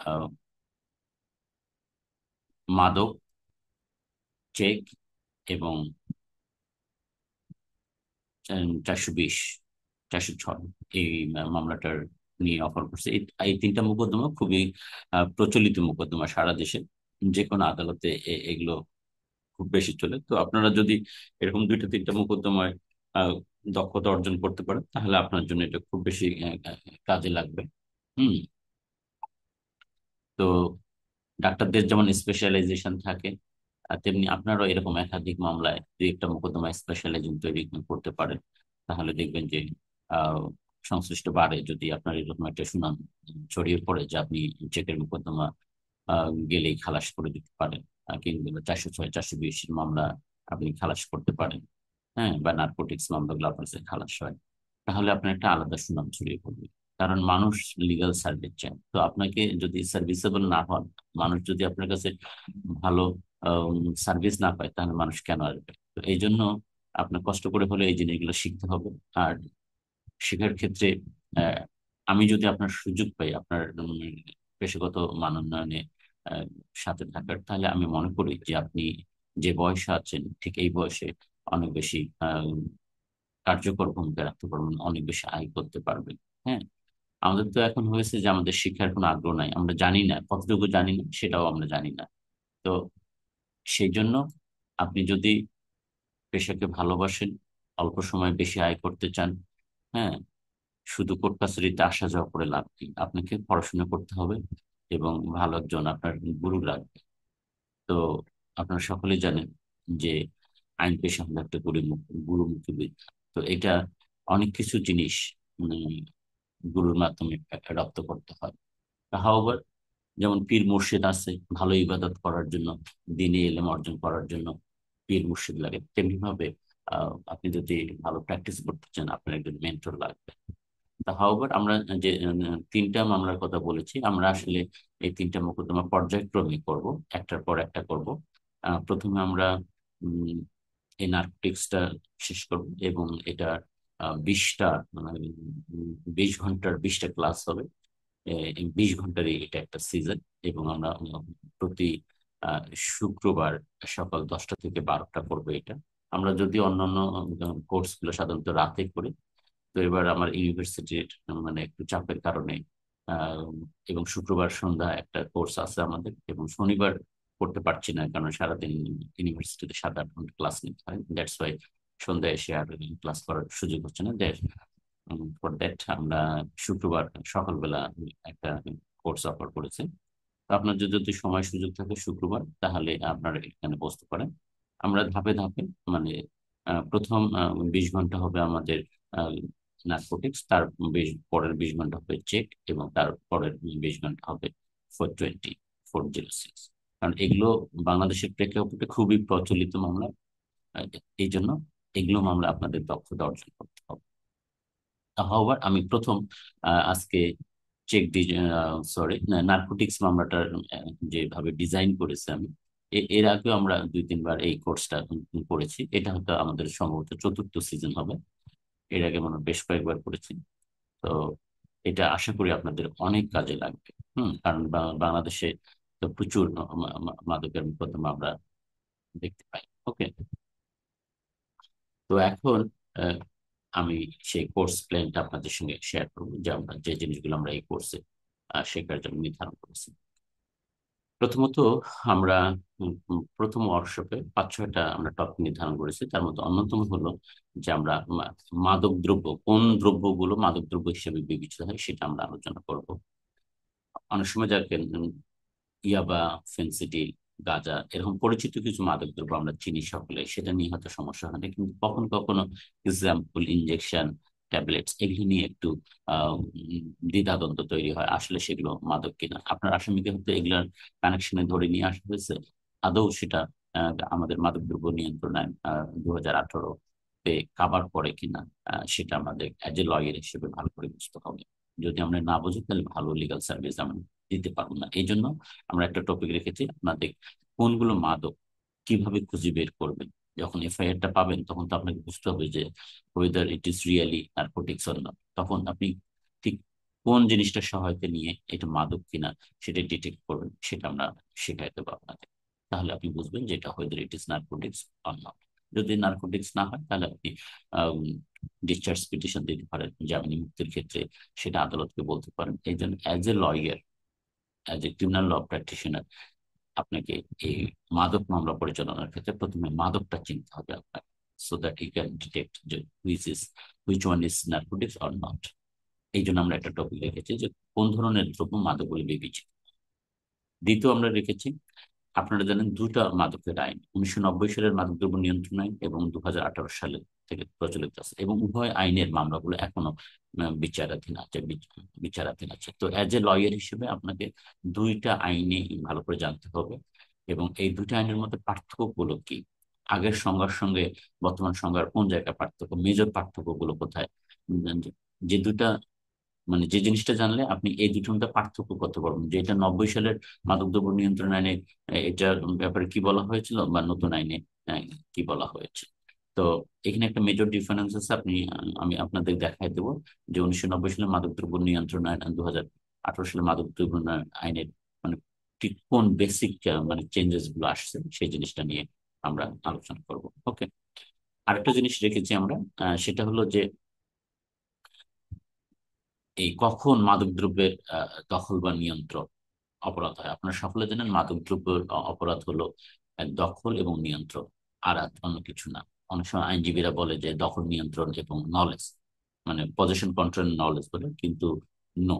আহ, মাদক, চেক এবং 420, 406 এই মামলাটার নিয়ে অফার করছে। এই তিনটা মোকদ্দমা খুবই প্রচলিত মোকদ্দমা সারা দেশে, যে কোনো আদালতে এগুলো খুব বেশি চলে। তো আপনারা যদি এরকম দুইটা তিনটা মোকদ্দমায় আহ, দক্ষতা অর্জন করতে পারেন, তাহলে আপনার জন্য এটা খুব বেশি কাজে লাগবে। হুম। তো ডাক্তারদের যেমন স্পেশালাইজেশন থাকে, তেমনি আপনারাও এরকম একাধিক মামলায় দুই একটা মোকদ্দমা স্পেশালাইজেশন তৈরি করতে পারেন। তাহলে দেখবেন যে আহ, সংশ্লিষ্ট বারে যদি আপনার এরকম একটা সুনাম ছড়িয়ে পড়ে যে আপনি চেকের মোকদ্দমা গেলেই খালাস করে দিতে পারেন, কিংবা 406, 420 মামলা আপনি খালাস করতে পারেন, হ্যাঁ, বা নার্কোটিক্স মামলাগুলো আপনার কাছে খালাস হয়, তাহলে আপনার একটা আলাদা সুনাম ছড়িয়ে পড়বে। কারণ মানুষ লিগ্যাল সার্ভিস চায়। তো আপনাকে যদি সার্ভিসেবল না হন, মানুষ যদি আপনার কাছে ভালো সার্ভিস না পায়, তাহলে মানুষ কেন আসবে? তো এই জন্য আপনার কষ্ট করে হলে এই জিনিসগুলো শিখতে হবে। আর শেখার ক্ষেত্রে আহ, আমি যদি আপনার সুযোগ পাই আপনার পেশাগত মানোন্নয়নে আহ, সাথে থাকার, তাহলে আমি মনে করি যে আপনি যে বয়সে আছেন ঠিক এই বয়সে অনেক বেশি কার্যকর ভূমিকা রাখতে পারবেন, অনেক বেশি আয় করতে পারবেন। হ্যাঁ। আমাদের তো এখন হয়েছে যে আমাদের শিক্ষার কোনো আগ্রহ নাই, আমরা জানি না, কতটুকু জানি না সেটাও আমরা জানি না। তো সেই জন্য আপনি যদি পেশাকে ভালোবাসেন, অল্প সময় বেশি আয় করতে চান, হ্যাঁ, শুধু কোর্ট কাছারিতে আসা যাওয়া করে লাভ কি, আপনাকে পড়াশোনা করতে হবে এবং ভালো একজন আপনার গুরু লাগবে। তো আপনারা সকলেই জানেন যে আইন পেশা হলো একটা গুরুমুখী বিদ্যা। তো এটা অনেক কিছু জিনিস উম, গুরুর মাধ্যমে রপ্ত করতে হয়। হাওয়ার যেমন পীর মুর্শিদ আছে ভালো ইবাদত করার জন্য, দিনে এলেম অর্জন করার জন্য পীর মুর্শিদ লাগে, তেমনি ভাবে আপনি যদি ভালো প্র্যাকটিস করতে চান আপনার একজন মেন্টর লাগবে। তা হাওয়ার আমরা যে তিনটা মামলার কথা বলেছি, আমরা আসলে এই তিনটা মোকদ্দমা পর্যায়ক্রমে করব, একটার পর একটা করব। প্রথমে আমরা উম, এই নার্কোটিক্সটা শেষ করব, এবং এটা 20টা, মানে 20 ঘন্টার 20টা ক্লাস হবে। 20 ঘন্টারই এটা একটা সিজন, এবং আমরা প্রতি আহ, শুক্রবার সকাল 10টা থেকে 12টা করবো এটা। আমরা যদি অন্যান্য কোর্স গুলো সাধারণত রাতে করি, তো এবার আমার ইউনিভার্সিটির মানে একটু চাপের কারণে আহ, এবং শুক্রবার সন্ধ্যা একটা কোর্স আছে আমাদের, এবং শনিবার করতে পারছি না কারণ সারাদিন ইউনিভার্সিটিতে 7-8 ঘন্টা ক্লাস নিতে হয়। দ্যাটস ওয়াই সন্ধ্যায় এসে আর ক্লাস করার সুযোগ হচ্ছে না। ফর দ্যাট আমরা শুক্রবার সকালবেলা একটা কোর্স অফার করেছি। তো আপনার যদি সময় সুযোগ থাকে শুক্রবার, তাহলে আপনারা এখানে বসতে পারেন। আমরা ধাপে ধাপে, মানে প্রথম 20 ঘন্টা হবে আমাদের নার্কোটিক্স, তার পরের 20 ঘন্টা হবে চেক, এবং তার পরের 20 ঘন্টা হবে 420, 406। কারণ এগুলো বাংলাদেশের প্রেক্ষাপটে খুবই প্রচলিত মামলা। আহ, এই জন্য এগুলো মামলা আপনাদের দক্ষতা অর্জন করতে হবে। হাওয়ার আমি প্রথম আজকে চেক, সরি, নার্কোটিক্স মামলাটার যেভাবে ডিজাইন করেছি আমি, এর আগেও আমরা 2-3 বার এই কোর্সটা করেছি। এটা হয়তো আমাদের সম্ভবত চতুর্থ সিজন হবে। এর আগে আমরা বেশ কয়েকবার করেছি। তো এটা আশা করি আপনাদের অনেক কাজে লাগবে। কারণ বাংলাদেশে তো প্রচুর মাদকের মোকদ্দমা আমরা দেখতে পাই। ওকে। তো এখন আহ, আমি সেই কোর্স প্ল্যানটা আপনাদের সঙ্গে শেয়ার করবো, যে আমরা যে জিনিসগুলো আমরা এই কোর্সে শেখার জন্য নির্ধারণ করেছি। প্রথমত আমরা প্রথম ওয়ার্কশপে 5-6টা আমরা টপিক নির্ধারণ করেছি। তার মধ্যে অন্যতম হলো যে আমরা মাদক দ্রব্য, কোন দ্রব্যগুলো মাদক দ্রব্য হিসেবে বিবেচিত হয় সেটা আমরা আলোচনা করব। অনেক সময় যাকে ইয়াবা, ফেন্সিডিল, গাঁজা এরকম পরিচিত কিছু মাদক দ্রব্য আমরা চিনি সকলে, সেটা নিয়ে হয়তো সমস্যা হয় না, কিন্তু কখনো কখনো এক্সাম্পল ইনজেকশন, ট্যাবলেটস, এগুলি নিয়ে একটু দ্বিধাদ্বন্দ্ব তৈরি হয়, আসলে সেগুলো মাদক কিনা। আপনার আসামিকে হয়তো এগুলার কানেকশনে ধরে নিয়ে আসা হয়েছে, আদৌ সেটা আমাদের মাদকদ্রব্য নিয়ন্ত্রণ আইন 2018 কাভার করে কিনা, সেটা আমাদের অ্যাজ এ লয়ার হিসেবে ভালো করে বুঝতে হবে। যদি আমরা না বুঝি, তাহলে ভালো লিগাল সার্ভিস আমরা দিতে পারবো না। এই জন্য আমরা একটা টপিক রেখেছি আপনাদের, কোনগুলো মাদক কিভাবে খুঁজে বের করবেন। যখন এফআইআরটা পাবেন, তখন তো আপনাকে বুঝতে হবে যে weather it is really narcotics or not. তখন আপনি ঠিক কোন জিনিসটা সহায়তা নিয়ে এটা মাদক কিনা সেটা ডিটেক্ট করবেন, সেটা আমরা শেখাই দেবো আপনাকে। তাহলে আপনি বুঝবেন যে এটা whether it is narcotics or not। যদি নার্কোটিক্স না হয় তাহলে আপনি ডিসচার্জ পিটিশন দিতে পারেন জামিন মুক্তির ক্ষেত্রে, সেটা আদালতকে বলতে পারেন। এই জন্য as a lawyer, as a criminal law practitioner, আপনাকে এই মাদক মামলা পরিচালনার ক্ষেত্রে প্রথমে মাদকটা চিনতে হবে আপনার, so that you can detect যে which one is narcotics or not. এই জন্য আমরা একটা টপিক রেখেছি যে কোন ধরনের দ্রব্য মাদক বলে বিবেচিত। দ্বিতীয় আমরা রেখেছি, আপনারা জানেন দুটা মাদকের আইন, 1990 সালের মাদকদ্রব্য নিয়ন্ত্রণ আইন এবং 2018 সালে থেকে প্রচলিত আছে, এবং উভয় আইনের মামলাগুলো এখনো বিচারাধীন আছে। তো অ্যাজ এ লয়ার হিসেবে আপনাকে দুইটা আইনে ভালো করে জানতে হবে, এবং এই দুইটা আইনের মধ্যে পার্থক্যগুলো কি, আগের সংজ্ঞার সঙ্গে বর্তমান সংজ্ঞার কোন জায়গায় পার্থক্য, মেজর পার্থক্যগুলো কোথায়। যে দুটা মানে যে জিনিসটা জানলে আপনি এই দুটোর মধ্যে পার্থক্য করতে পারবেন, যে এটা 90 সালের মাদকদ্রব্য নিয়ন্ত্রণ আইনে এটার ব্যাপারে কি বলা হয়েছিল বা নতুন আইনে কি বলা হয়েছে। তো এখানে একটা মেজর ডিফারেন্স আছে, আমি আপনাদের দেখাই দেবো যে 1990 সালের মাদকদ্রব্য নিয়ন্ত্রণ আইন 2018 সালের মাদকদ্রব্য আইনের মানে ঠিক কোন বেসিক মানে চেঞ্জেস গুলো আসছে সেই জিনিসটা নিয়ে আমরা আলোচনা করব। ওকে, আরেকটা জিনিস রেখেছি আমরা, সেটা হলো যে এই কখন মাদকদ্রব্যের দখল বা নিয়ন্ত্রণ অপরাধ হয়। আপনারা সকলে জানেন মাদকদ্রব্যের অপরাধ হলো দখল এবং নিয়ন্ত্রণ, আর অন্য কিছু না। অনেক সময় আইনজীবীরা বলে যে দখল, নিয়ন্ত্রণ এবং নলেজ, মানে পজিশন কন্ট্রোল নলেজ বলে, কিন্তু no,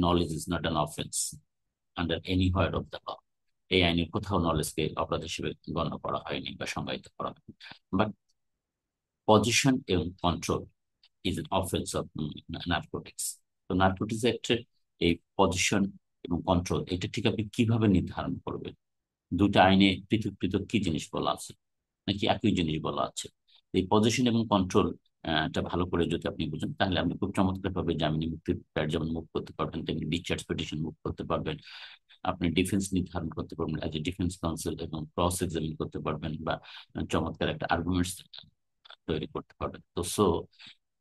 knowledge is not an offence under anywhere of the law. এই আইনের কোথাও নলেজকে অপরাধ হিসেবে গণ্য করা হয়নি বা সংজ্ঞায়িত করা হয়নি। বাট পজিশন এবং control is an offence of narcotics. তো নার্কোটিক্স অ্যাক্টের এই পজিশন এবং কন্ট্রোল, এটা ঠিক আপনি কিভাবে নির্ধারণ করবেন? দুটো আইনে পৃথক পৃথক কি জিনিস বলা আছে, নাকি একই জিনিস বলা আছে? এই পজিশন এবং কন্ট্রোল টা ভালো করে যদি আপনি বুঝেন, তাহলে আপনি খুব চমৎকার ভাবে জামিনী মুক্তির প্যাড যেমন মুভ করতে পারবেন, তেমনি ডিসচার্জ পিটিশন মুভ করতে পারবেন। আপনি ডিফেন্স নির্ধারণ করতে পারবেন অ্যাজ এ ডিফেন্স কাউন্সিল, এবং ক্রস এক্সামিন করতে পারবেন, বা চমৎকার একটা আর্গুমেন্টস তৈরি করতে পারবেন। তো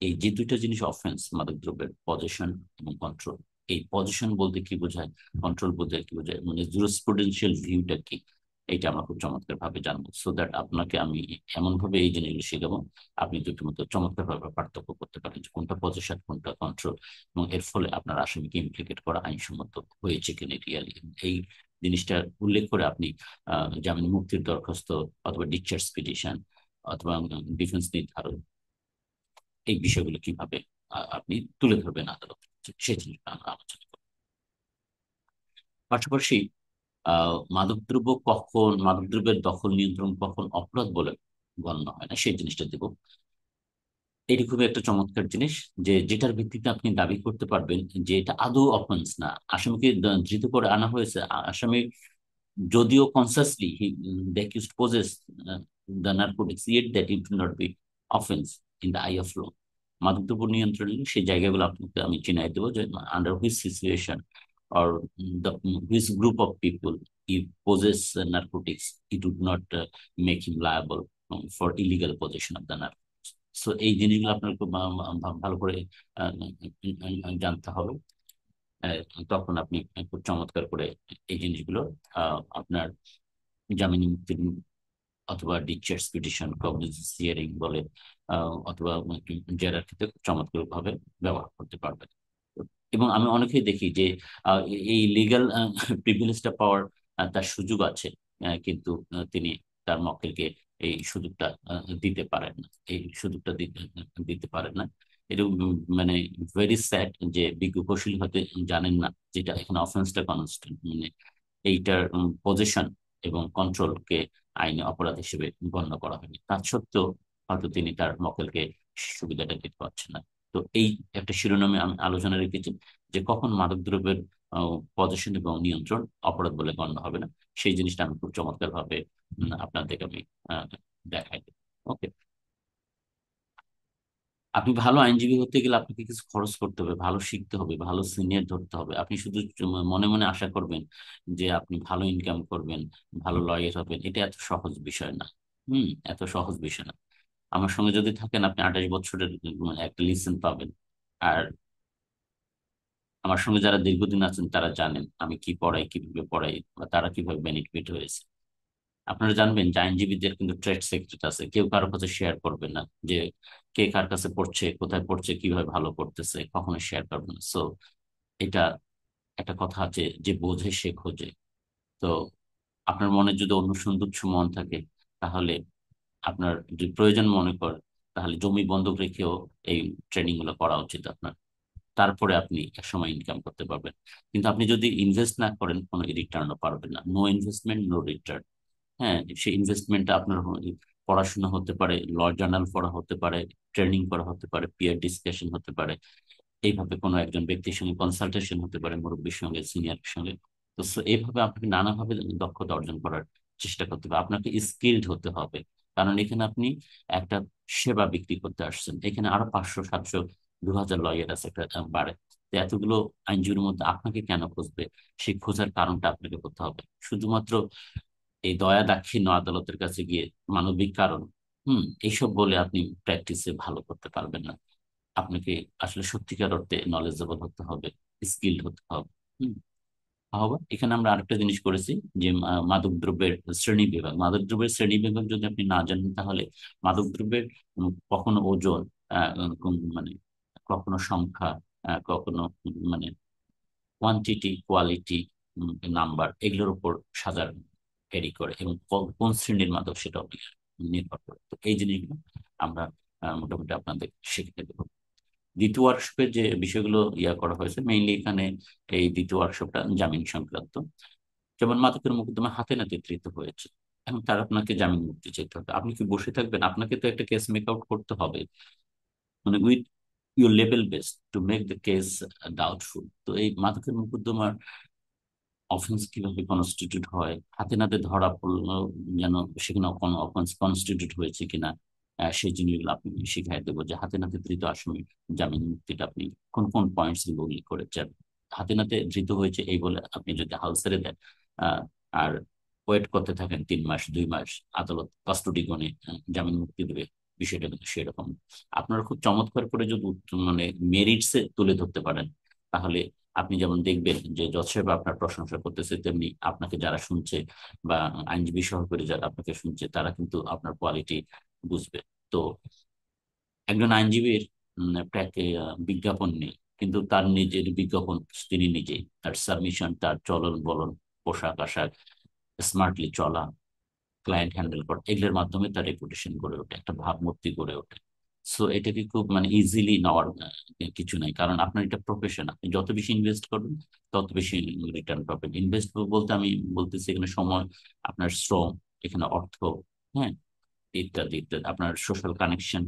এই যে দুইটা জিনিস অফেন্স মাদকদ্রব্যের, পজিশন এবং কন্ট্রোল। এই পজিশন বলতে কি বোঝায়, কন্ট্রোল বলতে কি বোঝায়, মানে জুরিসপ্রুডেন্সিয়াল ভিউটা কি, এটা আমরা খুব চমৎকার ভাবে জানবো, সো দ্যাট আপনাকে আমি এমন ভাবে এই জিনিসগুলো শেখাবো আপনি দুটোর মধ্যে চমৎকার ভাবে পার্থক্য করতে পারেন যে কোনটা পজিশন কোনটা কন্ট্রোল, এবং এর ফলে আপনার আসামিকে ইমপ্লিকেট করা আইনসম্মত হয়েছে কিনা রিয়ালি। এই জিনিসটা উল্লেখ করে আপনি জামিন মুক্তির দরখাস্ত অথবা ডিসচার্জ পিটিশন অথবা ডিফেন্স নির্ধারণ, এই বিষয়গুলো কিভাবে আপনি তুলে ধরবেন আদালত, সেই জিনিসটা আমরা আলোচনা করব। পাশাপাশি মাদকদ্রব্যের দখল নিয়ন্ত্রণ কখন অপরাধ বলে গণ্য হয় না সেই জিনিসটা দেব। এটি খুবই একটা চমৎকার জিনিস, যে যেটার ভিত্তিতে আপনি দাবি করতে পারবেন যে এটা আদৌ অফেন্স না। আসামিকে ধৃত করে আনা হয়েছে, আসামি যদিও consciously the accused possessed the narcotics, yet that it will not be offense in the eye of law। মাদকদ্রব্য নিয়ন্ত্রণে সেই জায়গাগুলো আপনাকে আমি চিনাই দেবো, যে under which situation or the which group of people if possess narcotics, it would not make him liable for illegal possession of the narcotics। So এই জিনিসগুলো আপনার খুব ভালো করে আহ, জানতে হবে। আহ, তখন আপনি খুব চমৎকার করে এই জিনিসগুলো আপনার জামিন মুক্তির অথবা ডিসচার্জ পিটিশন, কগনিজেন্স হিয়ারিং বলে, অথবা জেরার ক্ষেত্রে চমৎকার ভাবে ব্যবহার করতে পারবেন। এবং আমি অনেকেই দেখি যে এই লিগ্যাল প্রিভিলেজটা পাওয়ার তার সুযোগ আছে, কিন্তু তিনি তার মক্কেলকে এই সুযোগটা দিতে পারেন না, এই সুযোগটা দিতে পারেন না। এটা মানে ভেরি স্যাড যে বিজ্ঞ কৌশলী হতে জানেন না যেটা এখানে অফেন্সটা কনস্ট্যান্ট, মানে এইটার পজিশন এবং কন্ট্রোলকে আইনে অপরাধ হিসেবে গণ্য করা হয়নি, তা সত্ত্বেও হয়তো তিনি তার মক্কেলকে সুবিধাটা দিতে পারছেন না। তো এই একটা শিরোনামে আমি আলোচনা রেখেছি যে কখন মাদকদ্রব্যের পজিশন এবং নিয়ন্ত্রণ অপরাধ বলে গণ্য হবে না, সেই জিনিসটা আমি খুব চমৎকার ভাবে আপনাদেরকে আমি আহ, দেখাই দেব। ওকে, আপনি ভালো আইনজীবী হতে গেলে আপনাকে কিছু খরচ করতে হবে, ভালো শিখতে হবে, ভালো সিনিয়র ধরতে হবে। আপনি শুধু মনে মনে আশা করবেন যে আপনি ভালো ইনকাম করবেন, ভালো লয়ার হবেন, এটা এত সহজ বিষয় না। এত সহজ বিষয় না। আমার সঙ্গে যদি থাকেন আপনি 28 বছরের একটা লিসেন পাবেন। আর আমার সঙ্গে যারা দীর্ঘদিন আছেন তারা জানেন আমি কি পড়াই, কিভাবে পড়াই, বা তারা কিভাবে বেনিফিট হয়েছে। আপনারা জানবেন যে আইনজীবীদের কিন্তু ট্রেড সিক্রেট আছে, কেউ কারো কাছে শেয়ার করবে না যে কে কার কাছে পড়ছে, কোথায় পড়ছে, কিভাবে ভালো করতেছে, কখনো শেয়ার করবে না। সো এটা একটা কথা আছে যে বোঝে সে খোঁজে। তো আপনার মনে যদি অনুসন্ধিৎসু মন থাকে, তাহলে আপনার যদি প্রয়োজন মনে করেন, তাহলে জমি বন্ধক রেখেও এই ট্রেনিং গুলো করা উচিত আপনার। তারপরে আপনি একসময় ইনকাম করতে পারবেন। কিন্তু আপনি যদি ইনভেস্ট না করেন, কোনো রিটার্নও পারবেন না। No investment no return. হ্যাঁ, সেই ইনভেস্টমেন্টটা আপনার পড়াশোনা হতে পারে, ল জার্নাল পড়া হতে পারে, ট্রেনিং করা হতে পারে, পিয়ার ডিসকাশন হতে পারে, এইভাবে কোনো একজন ব্যক্তির সঙ্গে কনসালটেশন হতে পারে, মুরব্বীর সঙ্গে, সিনিয়রের সঙ্গে। তো এইভাবে আপনাকে নানাভাবে দক্ষতা অর্জন করার চেষ্টা করতে হবে। আপনাকে স্কিলড হতে হবে, কারণ এখানে আপনি একটা সেবা বিক্রি করতে আসছেন। এখানে আরো 500 700 2000 লয়ার আছে একটা বারে। তো এতগুলো আইনজীবীর মধ্যে আপনাকে কেন খুঁজবে? সেই খোঁজার কারণটা আপনাকে করতে হবে। শুধুমাত্র এই দয়া দাক্ষিণ্য আদালতের কাছে গিয়ে মানবিক কারণ, এইসব বলে আপনি প্র্যাকটিসে ভালো করতে পারবেন না। আপনাকে আসলে সত্যিকার অর্থে নলেজেবল হতে হবে, স্কিলড হতে হবে। হুম হবে। এখানে আমরা আরেকটা জিনিস করেছি যে মাদকদ্রব্যের শ্রেণী বিভাগ। মাদকদ্রব্যের শ্রেণী বিভাগ যদি আপনি না জানেন, তাহলে মাদকদ্রব্যের কখনো ওজন, মানে কখনো সংখ্যা, কখনো মানে কোয়ান্টিটি, কোয়ালিটি, নাম্বার, এগুলোর উপর সাজার ভ্যারি করে, এবং কোন শ্রেণীর মাদক সেটাও নির্ভর করে। তো এই জিনিসগুলো আমরা মোটামুটি আপনাদের শিখে দেবো। দ্বিতীয় ওয়ার্কশপে যে বিষয়গুলো করা হয়েছে মেইনলি এখানে, এই দ্বিতীয় ওয়ার্কশপটা জামিন সংক্রান্ত। যেমন মাদকের মোকদ্দমা হাতে নাতে ধৃত হয়েছে, এখন তার আপনাকে জামিন মুক্তি চাইতে হবে। আপনি কি বসে থাকবেন? আপনাকে তো একটা কেস মেক আউট করতে হবে, মানে with your level best to make the case doubtful. তো এই মাদকের মোকদ্দমার অফেন্স কিভাবে কনস্টিটিউট হয়, হাতে নাতে ধরা পড়লো যেন সেখানে কোনো অফেন্স কনস্টিটিউট হয়েছে কিনা, সেই জিনিসগুলো আপনি শিখাই দেবো। যে হাতে নাতে ধৃত আসামি জামিন মুক্তিটা আপনি কোন কোন পয়েন্টস গুলো উল্লেখ করেছেন। হাতে নাতে ধৃত হয়েছে এই বলে আপনি যদি হাল ছেড়ে দেন, আহ, আর ওয়েট করতে থাকেন 3 মাস 2 মাস, আদালত কাস্টডি গণে জামিন মুক্তি দেবে, বিষয়টা কিন্তু সেরকম। আপনারা খুব চমৎকার করে যদি মানে মেরিটসে তুলে ধরতে পারেন, তাহলে আপনি যেমন দেখবেন যে জজ সাহেব আপনার প্রশংসা করতেছে, তেমনি আপনাকে যারা শুনছে বা আইনজীবী সহকারী যারা আপনাকে শুনছে, তারা কিন্তু আপনার কোয়ালিটি বুঝবে। তো একজন আইনজীবীর বিজ্ঞাপন নেই, কিন্তু তার নিজের বিজ্ঞাপন তিনি নিজেই। তার সাবমিশন, তার চলন বলন, পোশাক আশাক, স্মার্টলি চলা, ক্লায়েন্ট হ্যান্ডেল করা, এগুলোর মাধ্যমে তার রেপুটেশন গড়ে ওঠে, একটা ভাবমূর্তি গড়ে ওঠে। সো এটাকে খুব মানে ইজিলি নেওয়ার কিছু নাই, কারণ আপনার এটা প্রফেশন। আপনি যত বেশি ইনভেস্ট করবেন, তত বেশি রিটার্ন পাবেন। ইনভেস্ট বলতে আমি বলতেছি এখানে সময়, আপনার শ্রম, এখানে অর্থ, হ্যাঁ, ইত্যাদি ইত্যাদি, আপনার সোশ্যাল কানেকশন,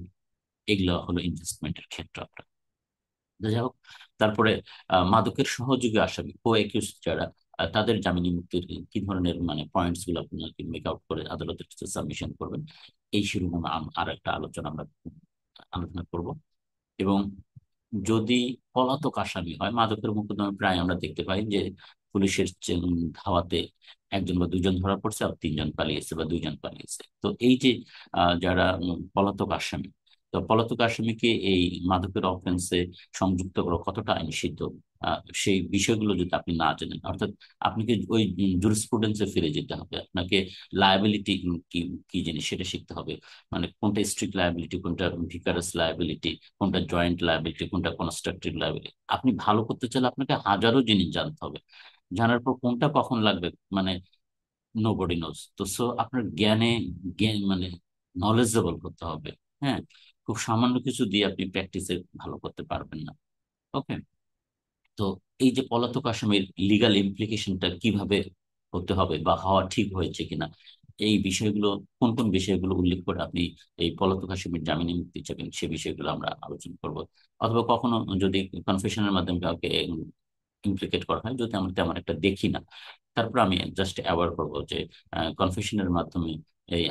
এগুলো হলো ইনভেস্টমেন্টের ক্ষেত্র আপনার। তো যাই হোক, তারপরে মাদকের সহযোগী আসামি, কো একিউজ যারা, তাদের জামিন মুক্তির কি ধরনের মানে পয়েন্টস গুলো আপনাকে মেক আউট করে আদালতের কাছে সাবমিশন করবেন, এই শিরোনামে আর একটা আলোচনা আমরা আলোচনা করব। এবং যদি পলাতক আসামি হয়, মাদকের মোকদ্দমা প্রায় আমরা দেখতে পাই যে পুলিশের ধাওয়াতে একজন বা দুইজন ধরা পড়ছে, আর তিনজন পালিয়েছে বা দুইজন পালিয়েছে। তো এই যে যারা পলাতক আসামি, তো পলাতক আসামিকে এই মাদকের অফেন্সে সংযুক্ত করা কতটা নিষিদ্ধ, সেই বিষয়গুলো যদি আপনি না জানেন, অর্থাৎ আপনাকে ওই জুরিসপ্রুডেন্সে ফিরে যেতে হবে। আপনাকে লায়াবিলিটি কি কি জিনিস সেটা শিখতে হবে। মানে কোনটা স্ট্রিক্ট লায়াবিলিটি, কোনটা ভিকারাস লায়াবিলিটি, কোনটা জয়েন্ট লায়াবিলিটি, কোনটা কনস্ট্রাকটিভ লায়াবিলিটি। আপনি ভালো করতে চাইলে আপনাকে হাজারো জিনিস জানতে হবে। জানার পর কোনটা কখন লাগবে, মানে নোবডি নোজ। তো সো আপনার জ্ঞানে, জ্ঞান মানে নলেজেবল হতে হবে। হ্যাঁ, খুব সামান্য কিছু দিয়ে আপনি প্র্যাকটিসে ভালো করতে পারবেন না। ওকে। তো এই যে পলাতক আসামির লিগাল ইমপ্লিকেশনটা কিভাবে হতে হবে, বা হওয়া ঠিক হয়েছে কিনা, এই বিষয়গুলো, কোন কোন বিষয়গুলো উল্লেখ করে আপনি এই পলাতক আসামির জামিনে মুক্তি চাবেন, সে বিষয়গুলো আমরা আলোচনা করব। অথবা কখনো যদি কনফেশনের মাধ্যমে কাউকে ইমপ্লিকেট করা হয়, যদি আমরা তেমন একটা দেখি না, তারপর আমি জাস্ট অ্যাওয়ার করবো যে কনফেশনের মাধ্যমে এই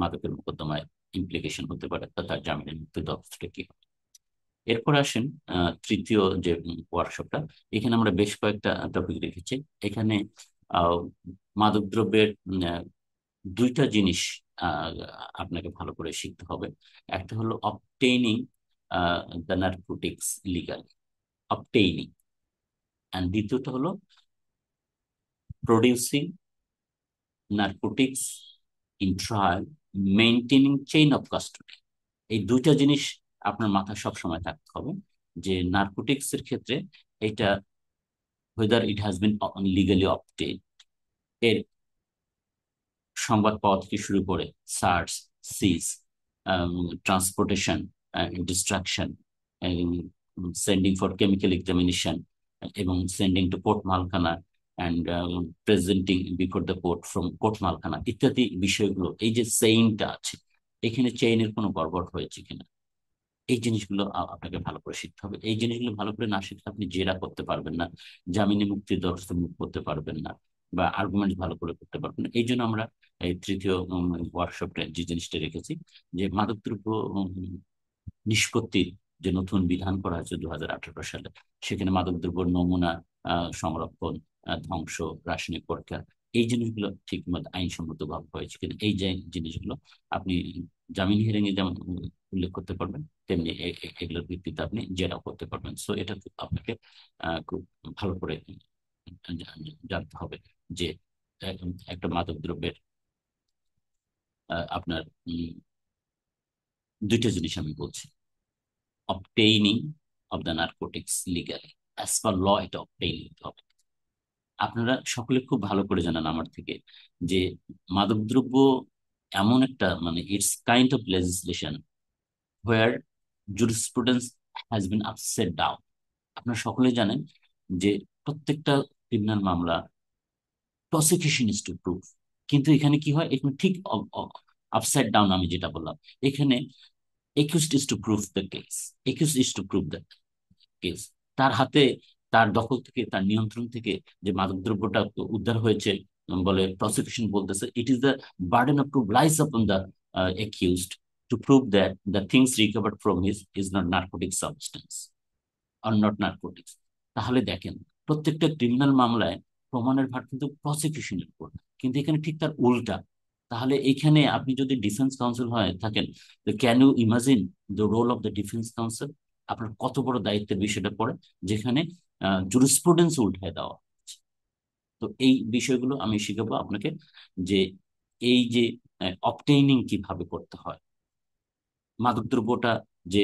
মাদকের মোকদ্দমায় ইমপ্লিকেশন হতে পারে, তা তার জামিনের মুক্তির ব্যবস্থাটা কি হবে। এরপর আসেন তৃতীয় যে ওয়ার্কশপটা। এখানে আমরা বেশ কয়েকটা টপিক রেখেছি। এখানে আহ, মাদকদ্রব্যের দুইটা জিনিস আহ, আপনাকে ভালো করে শিখতে হবে। একটা হলো obtaining the narcotics legally. Obtaining, and দ্বিতীয়টা হলো producing narcotics in trial, maintaining chain of custody. এই দুইটা জিনিস আপনার মাথায় সবসময় থাকতে হবে, যে নার্কোটিক্স এর ক্ষেত্রে এটা whether it has been legally obtained, এর সংবাদ পাওয়া থেকে শুরু করে search, seize, transportation, destruction, sending for chemical examination, এবং সেন্ডিং টু কোর্ট মালখানা, and presenting before the court from court মালখানা ইত্যাদি বিষয়গুলো, এই যে চেইনটা আছে, এখানে চেইনের কোনো গড়বড় হয়েছে কিনা, এই জিনিসগুলো আপনাকে ভালো করে শিখতে হবে। এই জিনিসগুলো ভালো করে না শিখলে আপনি জেরা করতে পারবেন না, জামিনে মুক্তির দরখাস্ত মুখ করতে পারবেন না, বা আর্গুমেন্ট ভালো করে করতে পারবেন না। এই জন্য আমরা এই তৃতীয় ওয়ার্কশপে যে জিনিসটা রেখেছি, যে মাদকদ্রব্য নিষ্পত্তির যে নতুন বিধান করা হয়েছে 2018 সালে, সেখানে মাদকদ্রব্য নমুনা সংরক্ষণ, ধ্বংস, রাসায়নিক পরীক্ষা, এই জিনিসগুলো ঠিক মতো আইনসম্মত ভাবে হয়েছে কিনা, এই যে জিনিসগুলো আপনি জামিন হিয়ারিং এ যেমন উল্লেখ করতে পারবেন, তেমনি এগুলোর ভিত্তিতে আপনি জেরাও করতে পারবেন। সো এটা আপনাকে খুব ভালো করে জানতে হবে যে একটা মাদক দ্রব্যের আপনার দুইটা জিনিস আমি বলছি, obtaining of the narcotics legally, as per law এটা অবটেইনিং হবে। আপনারা সকলে খুব ভালো করে জানেন আমার থেকে যে মাদকদ্রব্য এমন একটা, মানে it's kind of legislation where jurisprudence has been upset down. আপনারা সকলেই জানেন যে প্রত্যেকটা ক্রিমিনাল মামলা প্রসিকিউশন ইজ টু প্রুভ, কিন্তু এখানে কি হয়, এখানে ঠিক আপসাইড ডাউন আমি যেটা বললাম, এখানে accused is to prove the case, accused is to prove the case. তার হাতে, তার দখল থেকে, তার নিয়ন্ত্রণ থেকে যে মাদকদ্রব্যটা উদ্ধার হয়েছে বলে প্রসিকিউশন বলতেছে, it is the burden of proof lies upon the accused to prove that the things recovered from his is not narcotic substance or not narcotics। তাহলে দেখেন, প্রত্যেকটা ক্রিমিনাল মামলায় প্রমাণের ভার কিন্তু প্রসিকিউশনের উপর, কিন্তু এখানে ঠিক তার উল্টা। তাহলে এখানে আপনি যদি ডিফেন্স কাউন্সিল হয়ে থাকেন, can you imagine the role of the defence counsel? আপনার কত বড় দায়িত্বের বিষয়টা পড়ে, যেখানে জুরিসপ্রুডেন্স উল্টায় দেওয়া হচ্ছে। তো এই বিষয়গুলো আমি শিখাবো আপনাকে, যে এই যে অবটেইনিং কিভাবে করতে হয়, মাদকদ্রব্যটা যে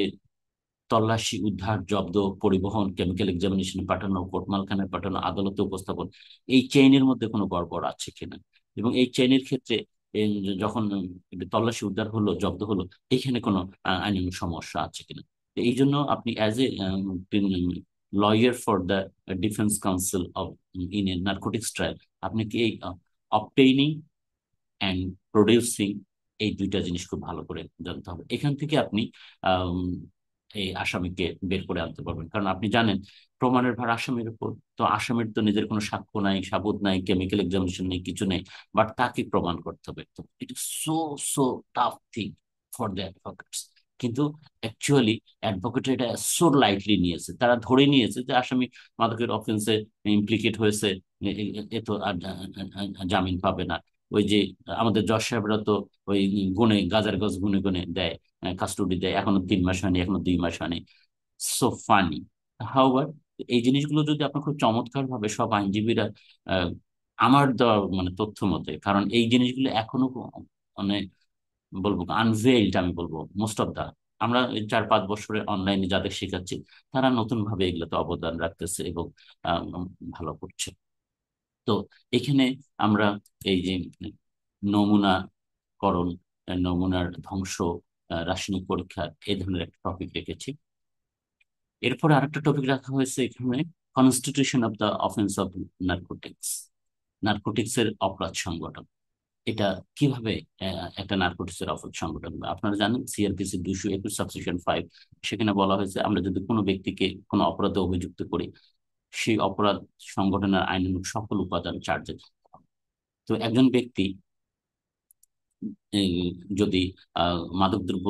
তল্লাশি, উদ্ধার, জব্দ, পরিবহন, কেমিক্যাল এক্সামিনেশন পাঠানো, কোর্ট মালখানায় পাঠানো, আদালতে উপস্থাপন, এই চেইনের মধ্যে কোনো গড়বড় আছে কিনা, এবং এই চেইনের ক্ষেত্রে যখন তল্লাশি, উদ্ধার হলো, জব্দ হলো, এখানে কোনো আইনি সমস্যা আছে কিনা। তো এই জন্য আপনি as a lawyer for the defence council of in a narcotics trial, আপনি কি এই অবটেইনিং অ্যান্ড প্রডিউসিং, এই দুইটা জিনিস খুব ভালো করে জানতে হবে। এখান থেকে আপনি আম, এই আসামিকে বের করে আনতে পারবেন, কারণ আপনি জানেন প্রমাণের ভার আসামির উপর। তো আসামির তো নিজের কোনো সাক্ষ্য নাই, সাবুত নাই, কেমিক্যাল এক্সামিনেশন নেই, কিছু নেই, বাট তাকে প্রমাণ করতে হবে। তো it is so so tough thing for the advocates. কিন্তু অ্যাকচুয়ালি অ্যাডভোকেট এটা সো লাইটলি নিয়েছে, তারা ধরে নিয়েছে যে আসামি মাদকের অফেন্সে ইমপ্লিকেট হয়েছে, এ তো আর জামিন পাবে না। ওই যে আমাদের জজ সাহেবরা তো ওই গুনে, গাজার গাছ গুনে গুনে দেয়, কাস্টডি দেয়, এখনো 3 মাস হয়নি, এখনো 2 মাস হয়নি। So funny. হাউবার, এই জিনিসগুলো যদি আপনার খুব চমৎকার ভাবে সব আইনজীবীরা আহ, আমার দেওয়া মানে তথ্য মতে, কারণ এই জিনিসগুলো এখনো মানে বলবো আনভেইলড, আমি বলবো মোস্ট অফ দা, আমরা এই 4-5 বছরে অনলাইনে যাদের শেখাচ্ছি, তারা নতুন ভাবে এগুলোতে অবদান রাখতেছে এবং আহ, ভালো করছে। তো এখানে আমরা এই যে নমুনাকরণ, নমুনার ধ্বংস, রাসায়নিক পরীক্ষা, এই ধরনের একটা টপিক রেখেছি। এরপরে আরেকটা টপিক রাখা হয়েছে এখানে, constitution of the offence of narcotics, narcotics এর অপরাধ সংগঠন। এটা কিভাবে একটা নার্কোটিক্স এর অপরাধ সংগঠন হবে? আপনারা জানেন সিআরপিসি 221 সাবসেকশন 5, সেখানে বলা হয়েছে আমরা যদি কোনো ব্যক্তিকে কোনো অপরাধে অভিযুক্ত করি, সেই অপরাধ সংগঠনের আইনানুগ সকল উপাদান চার্জে। তো একজন ব্যক্তি এই, যদি মাদকদ্রব্য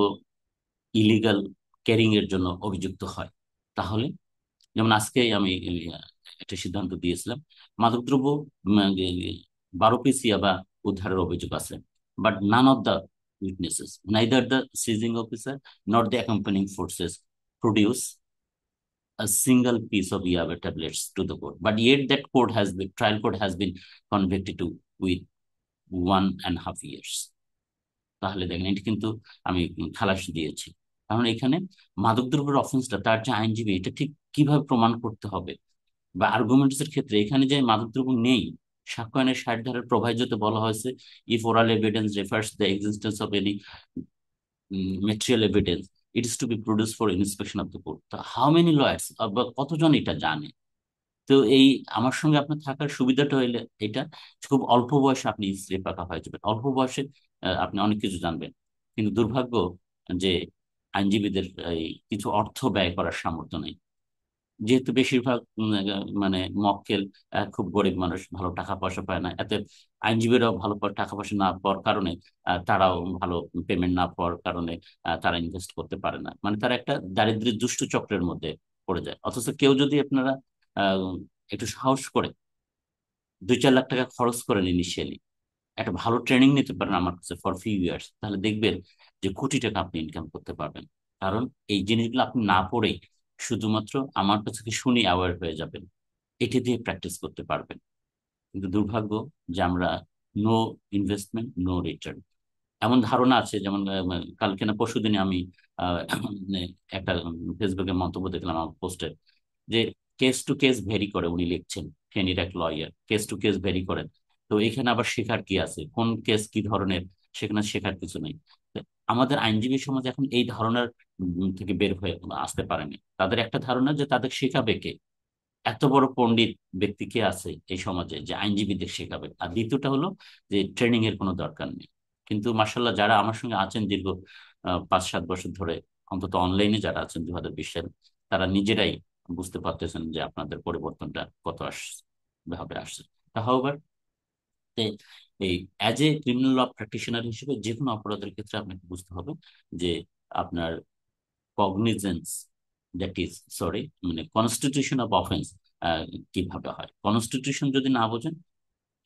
ইলিগাল ক্যারিং এর জন্য অভিযুক্ত হয়, তাহলে যেমন আজকে আমি একটা সিদ্ধান্ত দিয়েছিলাম, মাদকদ্রব্য 12 পিস ইয়াবা উদ্ধারের অভিযোগ আছে, but none of the witnesses, neither the seizing officer not the accompanying forces produce a single piece of Yaba tablets to the court. But yet that trial court has been convicted to with 1.5 years. তাহলে দেখেন এটা কিন্তু আমি খালাস দিয়েছি। কারণ এখানে মাদকদ্রব্যের অফেন্সটা তার যে আইনজীবী এটা ঠিক কিভাবে প্রমাণ করতে হবে, বা আর্গুমেন্টস এর ক্ষেত্রে এখানে যে মাদকদ্রব্য নেই, সাক্ষ্য আইনের 60 ধারার প্রভাজ্যতে বলা হয়েছে, if oral evidence refers the existence of any material evidence it is to be produce for inspection of the court. তো হাউ মেনি লয়ার্স বা কতজন এটা জানে? তো এই আমার সঙ্গে আপনার থাকার সুবিধাটা হইলে এটা, খুব অল্প বয়সে আপনি স্ত্রী পাকা হয়ে যাবেন, অল্প বয়সে আপনি অনেক কিছু জানবেন। কিন্তু দুর্ভাগ্য যে আইনজীবীদের এই কিছু অর্থ ব্যয় করার সামর্থ্য নেই, যেহেতু বেশিরভাগ মানে মক্কেল খুব গরিব মানুষ, ভালো টাকা পয়সা পায় না, এতে আইনজীবীরাও ভালো টাকা পয়সা না পাওয়ার কারণে তারাও ভালো পেমেন্ট না পাওয়ার কারণে তারা ইনভেস্ট করতে পারে না, মানে তারা একটা দারিদ্র্যের দুষ্ট চক্রের মধ্যে পড়ে যায়। অথচ কেউ যদি আপনারা আহ, একটু সাহস করে 2-4 লাখ টাকা খরচ করেন ইনিশিয়ালি, একটা ভালো ট্রেনিং নিতে পারেন আমার কাছে ফর ফিউ ইয়ার্স, তাহলে দেখবেন যে কোটি টাকা আপনি ইনকাম করতে পারবেন। কারণ এই জিনিসগুলো আপনি না পড়েই শুধুমাত্র আমার কাছে কি শুনে অ্যাওয়ার হয়ে যাবেন, এটা দিয়ে প্র্যাকটিস করতে পারবেন। কিন্তু দুর্ভাগ্য যে আমরা নো ইনভেস্টমেন্ট নো রিটার্ন, এমন ধারণা আছে। যেমন কালকে না পরশুদিনে আমি মানে একটা ফেসবুকে মন্তব্য দেখলাম আমার পোস্টে, যে কেস টু কেস ভেরি করে, উনি লিখছেন ফেনীর এক lawyer, case to case vary করেন। তো এখানে আবার শেখার কি আছে, কোন কেস কি ধরনের, সেখানে শেখার কিছু নেই। তো আমাদের আইনজীবী সমাজ এখন এই ধারণার থেকে বের হয়ে আসতে পারেনি। তাদের একটা ধারণা যে তাদের শেখাবে কে, এত বড় পণ্ডিত ব্যক্তি কে আছে এই সমাজে যে আইনজীবীদের শেখাবে। আর দ্বিতীয়টা হলো যে ট্রেনিং এর কোনো দরকার নেই। কিন্তু মার্শাল্লাহ যারা আমার সঙ্গে আছেন দীর্ঘ 5-7 বছর ধরে, অন্তত অনলাইনে যারা আছেন 2020 সালে, তারা নিজেরাই বুঝতে পারতেছেন যে আপনাদের পরিবর্তনটা কত ভাবে আসছে। হাউএভার এই as a criminal law practitioner হিসেবে যে কোনো অপরাধের ক্ষেত্রে আপনাকে বুঝতে হবে যে আপনার কগনিজেন্স, দ্যাট ইজ সরি মানে কনস্টিটিউশন অফ অফেন্স কিভাবে হয়। কনস্টিটিউশন যদি না বোঝেন,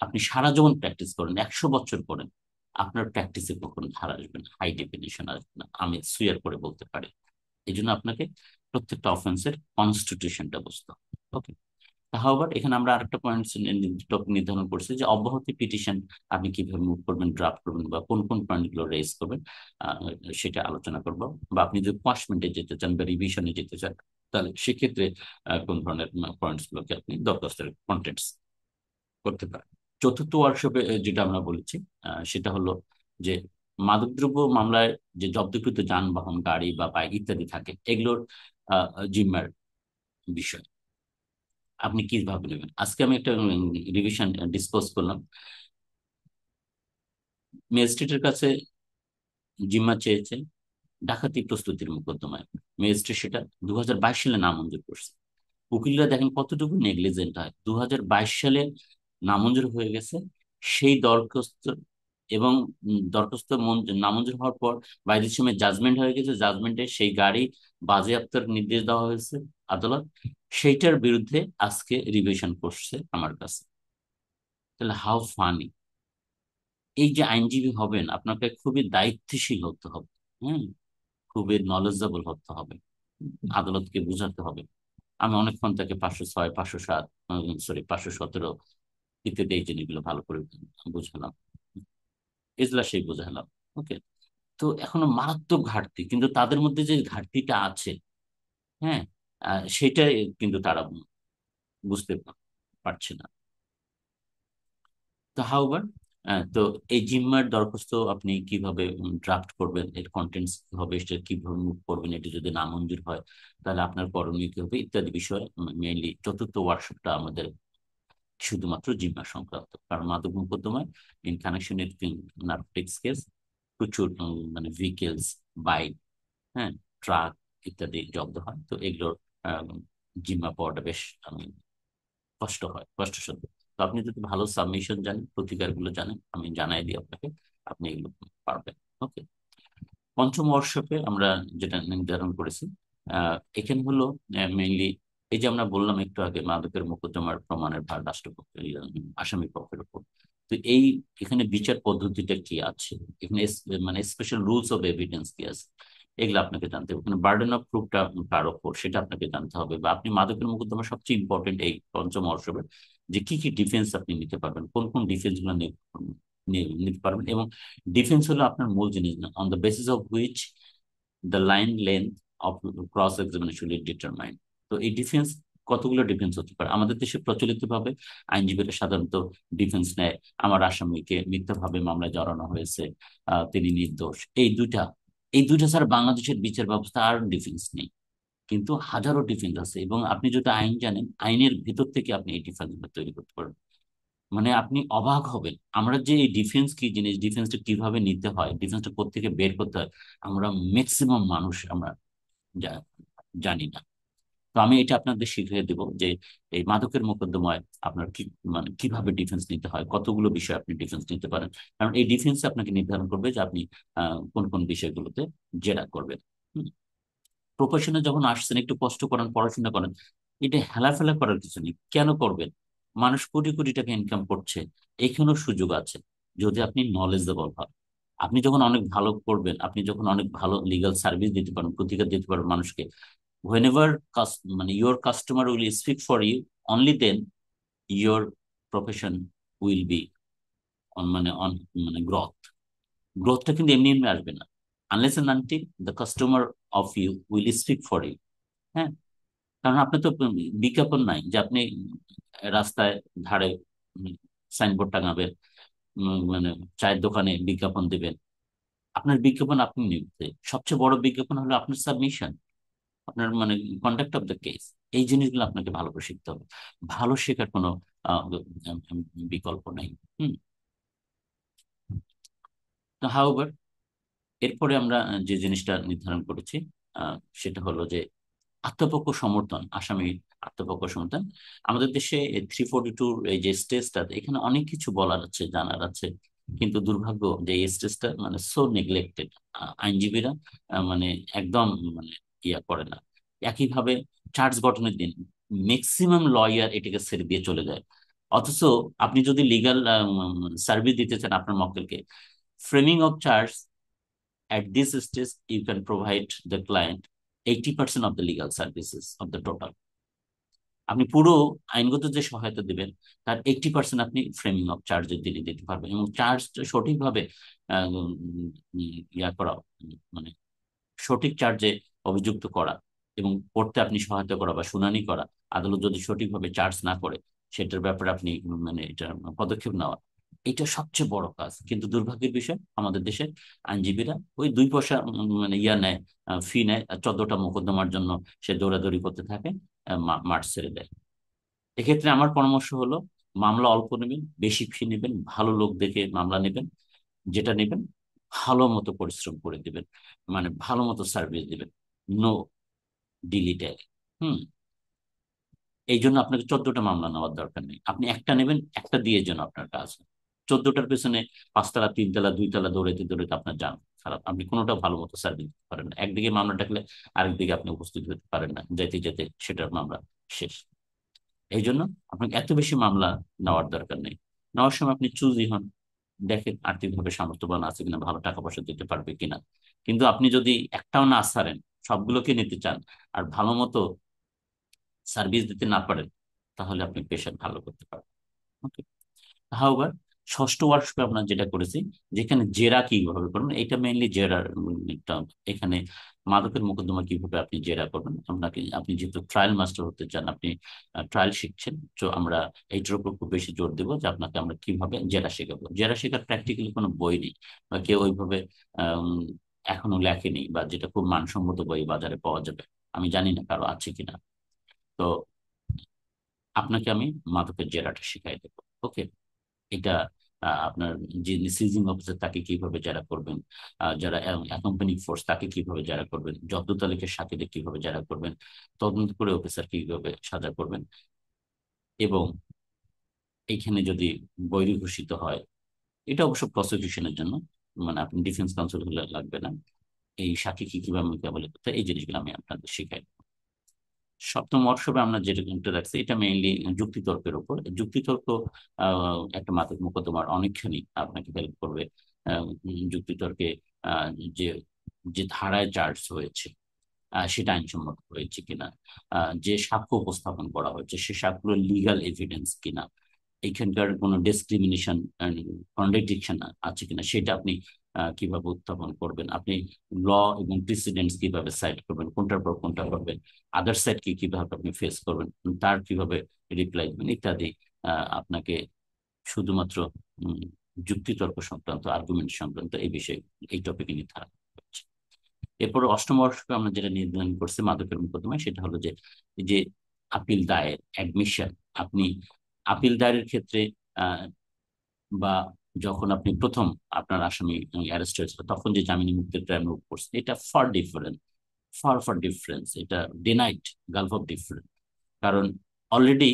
আপনি সারা জীবন প্র্যাকটিস করেন, 100 বছর করেন, আপনার প্র্যাকটিসে কখনো ধার আসবে না, হাই ডেফিনিশন আসবে না, আমি সুয়ার করে বলতে পারি। এই জন্য আপনাকে প্রত্যেকটা অফেন্সের কনস্টিটিউশনটা বুঝতে হবে। ওকে। আবার এখানে আমরা আরেকটা পয়েন্ট টপিক নির্ধারণ করছি যে অব্যাহতি পিটিশন আপনি কিভাবে মুভ করবেন, ড্রাফট করবেন, বা কোন কোন পয়েন্ট গুলো রেজ করবেন, আহ, সেটা আলোচনা করব। বা আপনি যদি কোয়াশমেন্টে যেতে চান বা রিভিশনে যেতে চান, তাহলে সেক্ষেত্রে কোন ধরনের পয়েন্টস গুলোকে আপনি দরখাস্তের কন্টেন্টস করতে পারেন। চতুর্থ ওয়ার্কশপে যেটা আমরা বলেছি সেটা হলো যে মাদকদ্রব্য মামলায় যে জব্দকৃত যানবাহন, গাড়ি বা বাইক ইত্যাদি থাকে, এগুলোর জিম্মার বিষয় আপনি কিভাবে নেবেন। আজকে আমি একটা রিভিশন ডিসপোজ করলাম। ম্যাজিস্ট্রেটের কাছে জিম্মা চেয়েছে ডাকাতি প্রস্তুতির মোকদ্দমায়, ম্যাজিস্ট্রেট সেটা 2022 সালে নামঞ্জুর করছে। উকিলরা দেখেন কতটুকু নেগলিজেন্ট হয়, 2022 সালে নামঞ্জুর হয়ে গেছে সেই দরখাস্ত, এবং দরখাস্ত নামঞ্জুর হওয়ার পর বাইরের সময় জাজমেন্ট হয়ে গেছে, জাজমেন্টে সেই গাড়ি বাজেয়াপ্তের নির্দেশ দেওয়া হয়েছে আদালত, সেইটার বিরুদ্ধে আজকে রিভিশন করছে আমার কাছে। তাহলে হাউ ফানি! এই যে আইনজীবী হবেন আপনাকে খুবই দায়িত্বশীল হতে হবে, হ্যাঁ, খুবই নলেজেবল হতে হবে, আদালতকে বুঝাতে হবে। আমি অনেকক্ষণ তাকে 506, 507, সরি 517 ইত্যাদি এই জিনিসগুলো ভালো করে বুঝালাম, এজলাসেই বুঝালাম। ওকে। তো এখনো মারাত্মক ঘাটতি, কিন্তু তাদের মধ্যে যে ঘাটতিটা আছে, হ্যাঁ, সেটাই কিন্তু তারা বুঝতে পারছে না। তো হাউবার তো এই জিম্মার দরখাস্ত আপনি কিভাবে ড্রাফট করবেন, এর কন্টেন্টস কি হবে, সেটা কিভাবে মুভ করবেন, এটা যদি নামঞ্জুর হয় তাহলে আপনার করণীয় কি হবে ইত্যাদি বিষয়ে মেইনলি চতুর্থ ওয়ার্কশপটা আমাদের শুধুমাত্র জিম্মা সংক্রান্ত। কারণ মাদক মোকদ্দমায় in connection with narcotics case প্রচুর মানে ভেহিকেলস, বাইক, হ্যাঁ, ট্রাক ইত্যাদি জব্দ হয়। তো এগুলোর আহ, জিম্মা পাওয়াটা বেশ আমি কষ্ট হয়, কষ্টসাধ্য। তো আপনি যদি ভালো সাবমিশন জানেন, প্রতিকার গুলো জানেন, আমি জানাই দিই আপনাকে, আপনি এগুলো পারবেন। ওকে। পঞ্চম ওয়ার্কশপে আমরা যেটা নির্ধারণ করেছি এখানে হলো মেইনলি এই যে আমরা বললাম একটু আগে মাদকের মোকদ্দমার প্রমাণের ভার রাষ্ট্রপক্ষের, আসামি পক্ষের উপর। তো এখানে বিচার পদ্ধতিটা কি আছে, এখানে মানে স্পেশাল রুলস অফ এভিডেন্স কি আছে, এগুলো আপনাকে জানতে হবে, কিন্তু বার্ডেন অফ প্রুফটা কার ওপর সেটা আপনাকে জানতে হবে। বা আপনি মাদকের মোকদ্দমা সবচেয়ে ইম্পর্টেন্ট এই পঞ্চম মর্শবের, যে কি কি ডিফেন্স আপনি নিতে পারবেন, কোন কোন ডিফেন্স গুলো নিতে পারবেন। এবং ডিফেন্স হলো আপনার মূল জিনিস না, on the basis of which the line length of cross examination will determine. তো এই ডিফেন্স কতগুলো ডিফেন্স হতে পারে। আমাদের দেশে প্রচলিত ভাবে আইনজীবীরা সাধারণত ডিফেন্স নেয়, আমার আসামিকে মিথ্যাভাবে মামলায় জড়ানো হয়েছে, তিনি নির্দোষ। এই দুইটা ছাড়া বাংলাদেশের বিচার ব্যবস্থা আর ডিফেন্স নেই। কিন্তু হাজারো ডিফেন্স আছে, এবং আপনি যদি আইন জানেন, আইনের ভিতর থেকে আপনি এই ডিফেন্স তৈরি করতে পারবেন। মানে আপনি অবাক হবেন, আমরা যে এই ডিফেন্স কি জিনিস, ডিফেন্সটা কিভাবে নিতে হয়, ডিফেন্সটা কোত্থেকে বের করতে হয়, আমরা ম্যাক্সিমাম মানুষ আমরা জা- জানি না। তো আমি এটা আপনাদের শিখিয়ে দেবো যে এই মাদকের মোকদ্দমায় আপনার কি মানে কিভাবে ডিফেন্স নিতে হয়, কতগুলো বিষয় আপনি ডিফেন্স নিতে পারেন। কারণ এই ডিফেন্স আপনাকে নির্ধারণ করবে যে আপনি কোন কোন বিষয়গুলোতে জেরা করবেন। প্রফেশনে যখন আসছেন, একটু কষ্ট করেন, পড়াশোনা করেন, এটা হেলাফেলা করার কিছু নেই। কেন করবেন? মানুষ কোটি কোটি টাকা ইনকাম করছে, এখানেও সুযোগ আছে যদি আপনি নলেজেবল হন। আপনি যখন অনেক ভালো করবেন, আপনি যখন অনেক ভালো লিগাল সার্ভিস দিতে পারেন, প্রতিকার দিতে পারেন মানুষকে, whenever মানে your customer will speak for you, only then your profession will be on গ্রোথটা কিন্তু এমনি এমনি আসবে না, unless and until the customer of you will speak for you. হ্যাঁ, কারণ আপনি তো বিজ্ঞাপন নাই যে আপনি রাস্তায় ধারে সাইনবোর্ড টাঙাবেন, মানে চায়ের দোকানে বিজ্ঞাপন দিবেন। আপনার বিজ্ঞাপন আপনি নিতে, সবচেয়ে বড় বিজ্ঞাপন হলো আপনার সাবমিশন, আপনার কন্ডাক্ট অফ দ্য কেস। এই জিনিসগুলো আপনাকে ভালো করে শিখতে হবে। ভালো শেখার কোনো আহ, বিকল্প নেই। হুম। হাউএভার, এরপরে আমরা যে জিনিসটা নির্ধারণ করেছি, সেটা হলো যে আত্মপক্ষ সমর্থন, আসামি আত্মপক্ষ সমর্থন। আমাদের দেশে 342 এই যে স্টেজটা, এখানে অনেক কিছু বলার আছে, জানার আছে, কিন্তু দুর্ভাগ্য যে এই স্টেজটা সো নেগলেক্টেড। আইনজীবীরা মানে একদম মানে করে না। একইভাবে চার্জ গঠনের দিন ম্যাক্সিমাম লয়ার এটাকে ছেড়ে দিয়ে চলে যায়। অথচ আপনি যদি লিগাল সার্ভিস দিতে চান আপনার মক্কেলকে, framing of charge at this stage, you can provide the client 80% of the legal services of the total. আপনি পুরো আইনগত যে সহায়তা দিবেন, তার 80% আপনি ফ্রেমিং অফ চার্জের দিকে দিতে পারবেন। এবং চার্জ সঠিকভাবে আহ, উম, ইয়া করা, মানে সঠিক চার্জে অভিযুক্ত করা এবং করতে আপনি সহায়তা করা বা শুনানি করা, আদালত যদি সঠিকভাবে চার্জ না করে সেটার ব্যাপারে আপনি এটা পদক্ষেপ নেওয়া, এটা সবচেয়ে বড় কাজ। কিন্তু দুর্ভাগ্যের বিষয়, আমাদের দেশে আইনজীবীরা ওই 2 পয়সা নেয়, ফি নেয়, আর 14টা মোকদ্দমার জন্য সে দৌড়াদৌড়ি করতে থাকে, মাঠ ছেড়ে দেয়। এক্ষেত্রে আমার পরামর্শ হলো, মামলা অল্প নেবেন, বেশি ফি নেবেন, ভালো লোক দেখে মামলা নেবেন, যেটা নেবেন ভালো মতো পরিশ্রম করে দিবেন, ভালো মতো সার্ভিস দিবেন, নো ডিলিটারি। হুম। এই জন্য আপনাকে 14টা মামলা নেওয়ার দরকার নেই, আপনি একটা নেবেন, একটা দিয়ে যেন আপনার কাজ হয়। 14টার পেছনে 5 তলা 3 তলা 2 তলা দৌড়াইতে দৌড়াইতে আপনার যান খারাপ, আপনি কোনোটা ভালো মতো সার্ভিস দিতে পারেন না। একদিকে মামলা ডাকলে আরেকদিকে আপনি উপস্থিত হতে পারেন না, যেতে যেতে সেটার মামলা শেষ। এই জন্য আপনাকে এত বেশি মামলা নেওয়ার দরকার নেই। নেওয়ার সময় আপনি চুজই হন, দেখেন আর্থিকভাবে সামর্থ্যবান আছে কিনা, ভালো টাকা পয়সা দিতে পারবে কিনা। কিন্তু আপনি যদি একটাও না ছাড়েন, সবগুলোকে নিতে চান, আর ভালো মতো সার্ভিস দিতে না পারেন, তাহলে আপনি পেশা ভালো করতে পারবেন। ওকে। হাউবার, ষষ্ঠ ওয়ার্কশপে আমরা যেটা করেছি, যেখানে জেরা কিভাবে করবেন, এটা মেইনলি জেরার একটা। এখানে মাদকের মোকদ্দমা কিভাবে আপনি জেরা করবেন, আপনি যেহেতু ট্রায়াল মাস্টার হতে চান, আপনি ট্রায়াল শিখছেন, তো আমরা এইটার উপর খুব বেশি জোর দেবো যে আপনাকে আমরা কিভাবে জেরা শেখাবো। জেরা শেখার প্র্যাকটিক্যালি কোনো বই নেই, বা কেউ ওইভাবে আম, এখনো লেখেনি, বা যেটা খুব মানসম্মত বই বাজারে পাওয়া যাবে, আমি জানি না কারো আছে কিনা। তো আপনাকে আমি মাদকের জেরাটা শিখাই দেবো। ওকে। এটা আপনার যে সিজিং অফিসার তাকে কিভাবে জেরা করবেন, যারা অ্যাকম্পানিং ফোর্স তাকে কিভাবে জেরা করবেন, জব্দ তালিকার সাথীদের কিভাবে জেরা করবেন, তদন্ত করে অফিসার কিভাবে সাজা করবেন, এবং এইখানে যদি বৈরী ঘোষিত হয়, এটা অবশ্য প্রসিকিউশনের জন্য, আপনি ডিফেন্স কাউন্সিল হলে লাগবে না, এই সাক্ষী কি কিভাবে মোকাবেলা করতে হয়, এই জিনিসগুলো আমি আপনাদের শিখাই। সপ্তম মর্শবে আমরা যেটা রাখছি, এটা মেইনলি যুক্তিতর্কের উপর। যুক্তিতর্ক একটা মাদক মোকদ্দমার অনেকখানি আপনাকে হেল্প করবে। যুক্তিতর্কে যে যে ধারায় চার্জ হয়েছে সেটা আইনসম্মত হয়েছে কিনা, যে সাক্ষ্য উপস্থাপন করা হয়েছে সে সাক্ষ্য লিগাল এভিডেন্স কিনা, এখানকার কোনো ডিসক্রিমিনেশন কন্ট্রাডিকশন আছে কিনা সেটা আপনি কিভাবে উত্থাপন করবেন, আপনি ল এবং প্রেসিডেন্টস কিভাবে সাইড করবেন, কোনটার পর কোনটা করবেন, আদার সাইড কি কিভাবে আপনি ফেস করবেন, তার কিভাবে রিপ্লাই দিবেন ইত্যাদি। আপনাকে শুধুমাত্র উম, যুক্তিতর্ক সংক্রান্ত, আর্গুমেন্ট সংক্রান্ত এই বিষয়ে এই টপিকে নির্ধারণ হচ্ছে। এরপর অষ্টম বর্ষকে আমরা যেটা নির্ধারণ করছি মাদকের মোকদ্দমায়, সেটা হলো যে এই যে আপিল দায়ের অ্যাডমিশন, আপনি আপিল দায়েরের ক্ষেত্রে আহ, বা যখন আপনি প্রথম আপনার আসামি অ্যারেস্ট হয়েছিল তখন যে জামিন মুক্তির ট্রাই মুভ করছেন, এটা far different, far far difference, এটা ডিনাইট, গালফ অফ ডিফারেন্ট। কারণ অলরেডি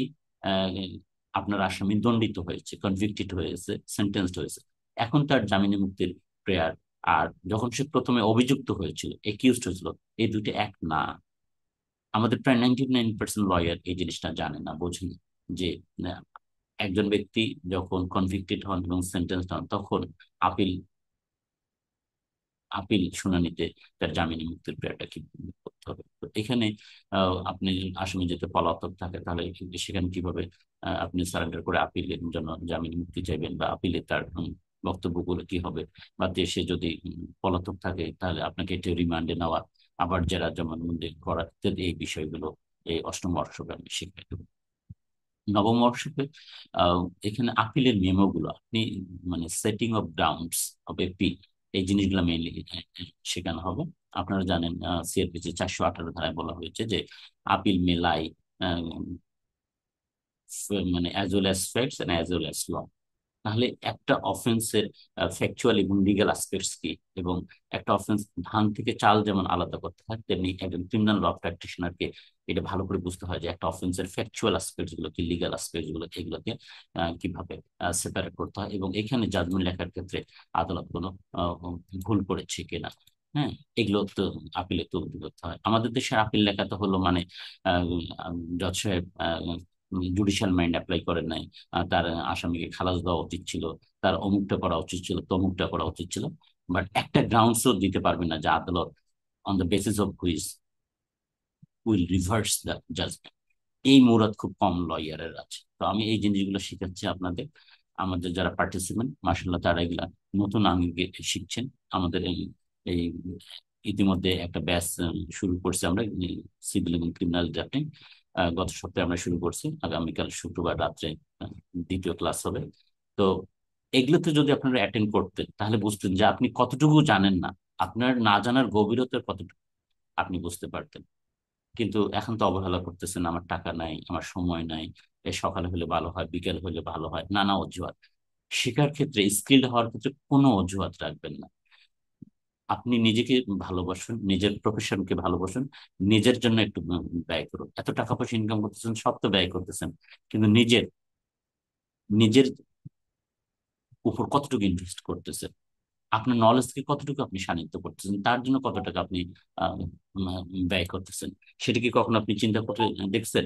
আপনার আসামি দণ্ডিত হয়েছে, কনভিক্টেড হয়েছে, সেন্টেন্সড হয়েছে, এখন তার জামিনে মুক্তির প্রেয়ার। আর যখন সে প্রথমে অভিযুক্ত হয়েছিল, একিউজড হয়েছিল, এই দুটি এক না। আমাদের প্রায় 99% লয়ার এই জিনিসটা জানে না, বোঝেনি যে আহ, একজন ব্যক্তি যখন কনভিক্টেড হন এবং সেন্টেন্স হন তখন আপিল আপিল শুনানিতে তার জামিনে মুক্তির ক্রিয়াটা কি করতে হবে। তো এখানে আপনি আসামি যদি পলাতক থাকে তাহলে সেখানে কিভাবে আপনি সারেন্ডার করে আপিলের জন্য জামিন মুক্তি চাইবেন, বা আপিলে তার বক্তব্যগুলো কি হবে, বা দেশে যদি পলাতক থাকে তাহলে আপনাকে একটু রিমান্ডে নেওয়া, আবার যারা জবানবন্দি করা ইত্যাদি এই বিষয়গুলো এই অষ্টম বর্ষকে আমি শিখিয়ে দেবো। নবম বর্ষকে আহ, এখানে আপিলের মেমো গুলো আপনি মানে setting of grounds of appeal, এই জিনিসগুলো মেইনলি শেখানো হবে। আপনারা জানেন সিআরপিসি 418 ধারায় বলা হয়েছে যে আপিল মেলাই মানে as well as facts and as well as law. তাহলে একটা অফেন্সের ফ্যাকচুয়াল এবং লিগ্যাল অ্যাসপেক্টস কি, এবং একটা অফেন্স ধান থেকে চাল যেমন আলাদা করতে হয়, তেমনি একজন ক্রিমিনাল ল প্র্যাকটিশনারকে এটা ভালো করে বুঝতে হয় যে একটা অফেন্সের ফ্যাকচুয়াল অ্যাসপেক্টস গুলো কি, লিগ্যাল অ্যাসপেক্টস গুলো এগুলোকে কিভাবে সেপারেট করতে হয়, এবং এখানে জাজমেন্ট লেখার ক্ষেত্রে আদালত কোনো আহ, ভুল করেছে কিনা। হ্যাঁ, এগুলো তো আপিলে তদন্ত করতে হয়। আমাদের দেশের আপিল লেখাতে হলো মানে জজ সাহেব জুডিশিয়াল মাইন্ড অ্যাপ্লাই করেন নাই, তার আসামিকে খালাস দেওয়া উচিত ছিল, তার অমুকটা করা উচিত ছিল, তমুকটা করা উচিত ছিল, বাট একটা গ্রাউন্ডসও দিতে পারবে না যে আদালত on the basis of which will reverse the judgment. এই মুরাদ খুব কম লয়ারের আছে। তো আমি এই জিনিসগুলো শিখাচ্ছি আপনাদের, আমাদের যারা পার্টিসিপেন্ট মাসাল্লাহ তারা এগুলা নতুন আঙ্গিকে শিখছেন। আমাদের এই এই ইতিমধ্যে একটা ব্যাচ শুরু করছি আমরা, সিভিল এবং ক্রিমিনাল ড্রাফটিং। গত সপ্তাহে আমরা শুরু করছি, আগামীকাল শুক্রবার রাত্রে দ্বিতীয় ক্লাস হবে। তো এগুলোতে যদি আপনারা অ্যাটেন্ড করতেন তাহলে বুঝতেন যে আপনি কতটুকু জানেন না, আপনার না জানার গভীরতা কতটুকু আপনি বুঝতে পারতেন। কিন্তু এখন তো অবহেলা করতেছেন, আমার টাকা নাই, আমার সময় নাই, এ সকালে হলে ভালো হয়, বিকেল হলে ভালো হয়, নানা অজুহাত। শেখার ক্ষেত্রে, স্কিল্ড হওয়ার ক্ষেত্রে কোনো অজুহাত রাখবেন না। আপনি নিজেকে ভালোবাসুন, নিজের প্রফেশনকে ভালোবাসুন, নিজের জন্য একটু ব্যয় করুন। এত টাকা পয়সা ইনকাম করতেছেন, সব তো ব্যয় করতেছেন, কিন্তু নিজের নিজের উপর কতটুকু ইনভেস্ট করতেছেন, আপনার নলেজকে কতটুকু আপনি সান্নিধ্য করতেছেন, তার জন্য কত টাকা আপনি আহ, ব্যয় করতেছেন, সেটা কি কখনো আপনি চিন্তা করে দেখছেন?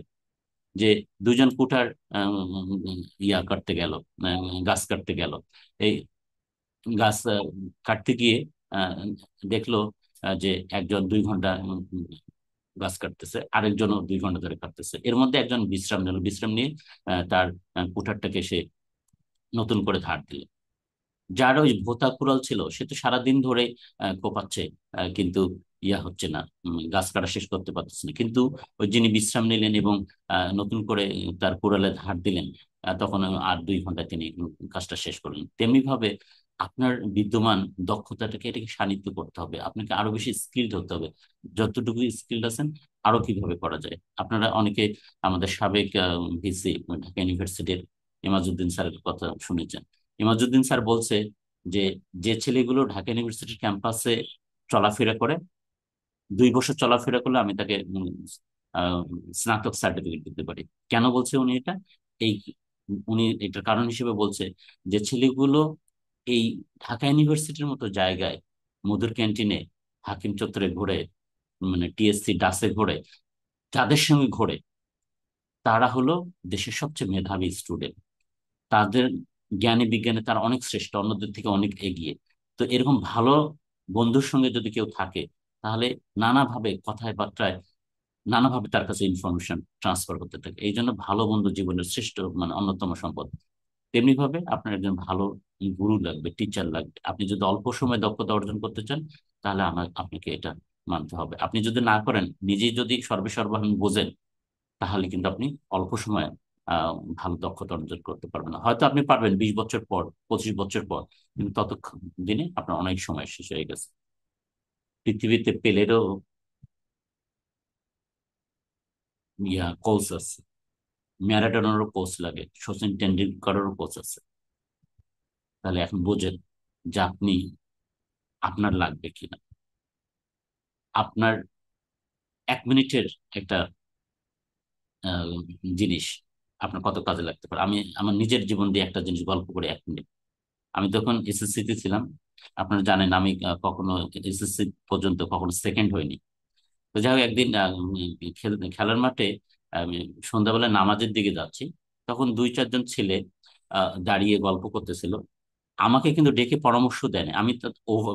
যে দুজন কুঠার ইয়া কাটতে গেল, গাছ কাটতে গেল, এই গাছ কাটতে গিয়ে আহ, দেখলো যে একজন 2 ঘন্টা গাছ কাটতেছে, আরেকজনও 2 ঘন্টা ধরে কাটতেছে, এর মধ্যে একজন বিশ্রাম নিল, বিশ্রাম নিয়ে তার কুঠারটাকে সে নতুন করে ধার দিল। যার ওই ভোঁতা কুড়াল ছিল সে তো সারাদিন ধরে কোপাচ্ছে, কিন্তু ইয়া হচ্ছে না, গাছ কাটা শেষ করতে পারতেছে না। কিন্তু ওই যিনি বিশ্রাম নিলেন এবং নতুন করে তার কুড়ালে ধার দিলেন, তখন আর 2 ঘন্টা তিনি কাজটা শেষ করলেন। তেমনি ভাবে আপনার বিদ্যমান দক্ষতাটাকে এটাকে সান্নিধ্য করতে হবে, আপনাকে আরো বেশি স্কিলড হতে হবে। যতটুকু স্কিলড আছেন আরো কিভাবে করা যায়। আপনারা অনেকে আমাদের সাবেক ভিসি ঢাকা ইউনিভার্সিটির ইমাজউদ্দিন স্যারের কথা শুনেছেন। ইমাজউদ্দিন স্যার বলছে যে যে ছেলেগুলো ঢাকা ইউনিভার্সিটির ক্যাম্পাসে চলাফেরা করে, 2 বছর চলাফেরা করলে আমি তাকে আহ, স্নাতক সার্টিফিকেট দিতে পারি। কেন বলছে উনি এটা? এই উনি এটার কারণ হিসেবে বলছে যে ছেলেগুলো এই ঢাকা ইউনিভার্সিটির মতো জায়গায় মধুর ক্যান্টিনে, হাকিম চত্বরে ঘোরে, মানে টিএসসি ডাসে ঘোরে, যাদের সঙ্গে ঘোরে তারা হলো দেশের সবচেয়ে মেধাবী স্টুডেন্ট, তাদের জ্ঞানী বিজ্ঞানে তারা অনেক শ্রেষ্ঠ, অন্যদের থেকে অনেক এগিয়ে। তো এরকম ভালো বন্ধুর সঙ্গে যদি কেউ থাকে, তাহলে নানাভাবে কথায় বার্তায় নানাভাবে তার কাছে ইনফরমেশন ট্রান্সফার করতে থাকে। এই জন্য ভালো বন্ধু জীবনের শ্রেষ্ঠ মানে অন্যতম সম্পদ। তেমনি ভাবে আপনার একজন ভালো গুরু লাগবে, টিচার লাগবে। আপনি যদি অল্প সময় দক্ষতা অর্জন করতে চান, তাহলে আপনাকে এটা মানতে হবে। আপনি যদি না করেন, নিজেই যদি সর্বসাধারণ বোঝেন, তাহলে কিন্তু আপনি অল্প সময়ে আহ ভালো দক্ষতা অর্জন করতে পারবেন না। হয়তো আপনি পারবেন 20 বছর পর, 25 বছর পর, কিন্তু ততক্ষণ দিনে আপনার অনেক সময় শেষ হয়ে গেছে। পৃথিবীতে পেলেরও কোচ আছে, ম্যারাডোনারও কোচ লাগে, সচিন টেন্ডুলকারেরও কোচ আছে। তাহলে এখন বোঝেন যে আপনার লাগবে কিনা। আপনার 1 মিনিটের একটা আহ, জিনিস আপনার কত কাজে লাগতে পারে। আমি আমার নিজের জীবন দিয়ে একটা জিনিস গল্প করে 1 মিনিট। আমি তখন এসএসসি তে ছিলাম। আপনারা জানেন আমি কখনো এসএসসি পর্যন্ত কখনো সেকেন্ড হইনি। তো যাই হোক, একদিন খেলার মাঠে আমি সন্ধ্যাবেলা নামাজের দিকে যাচ্ছি। তখন 2-4 জন ছেলে দাঁড়িয়ে গল্প করতেছিল। আমাকে কিন্তু ডেকে পরামর্শ দেয়নি, আমি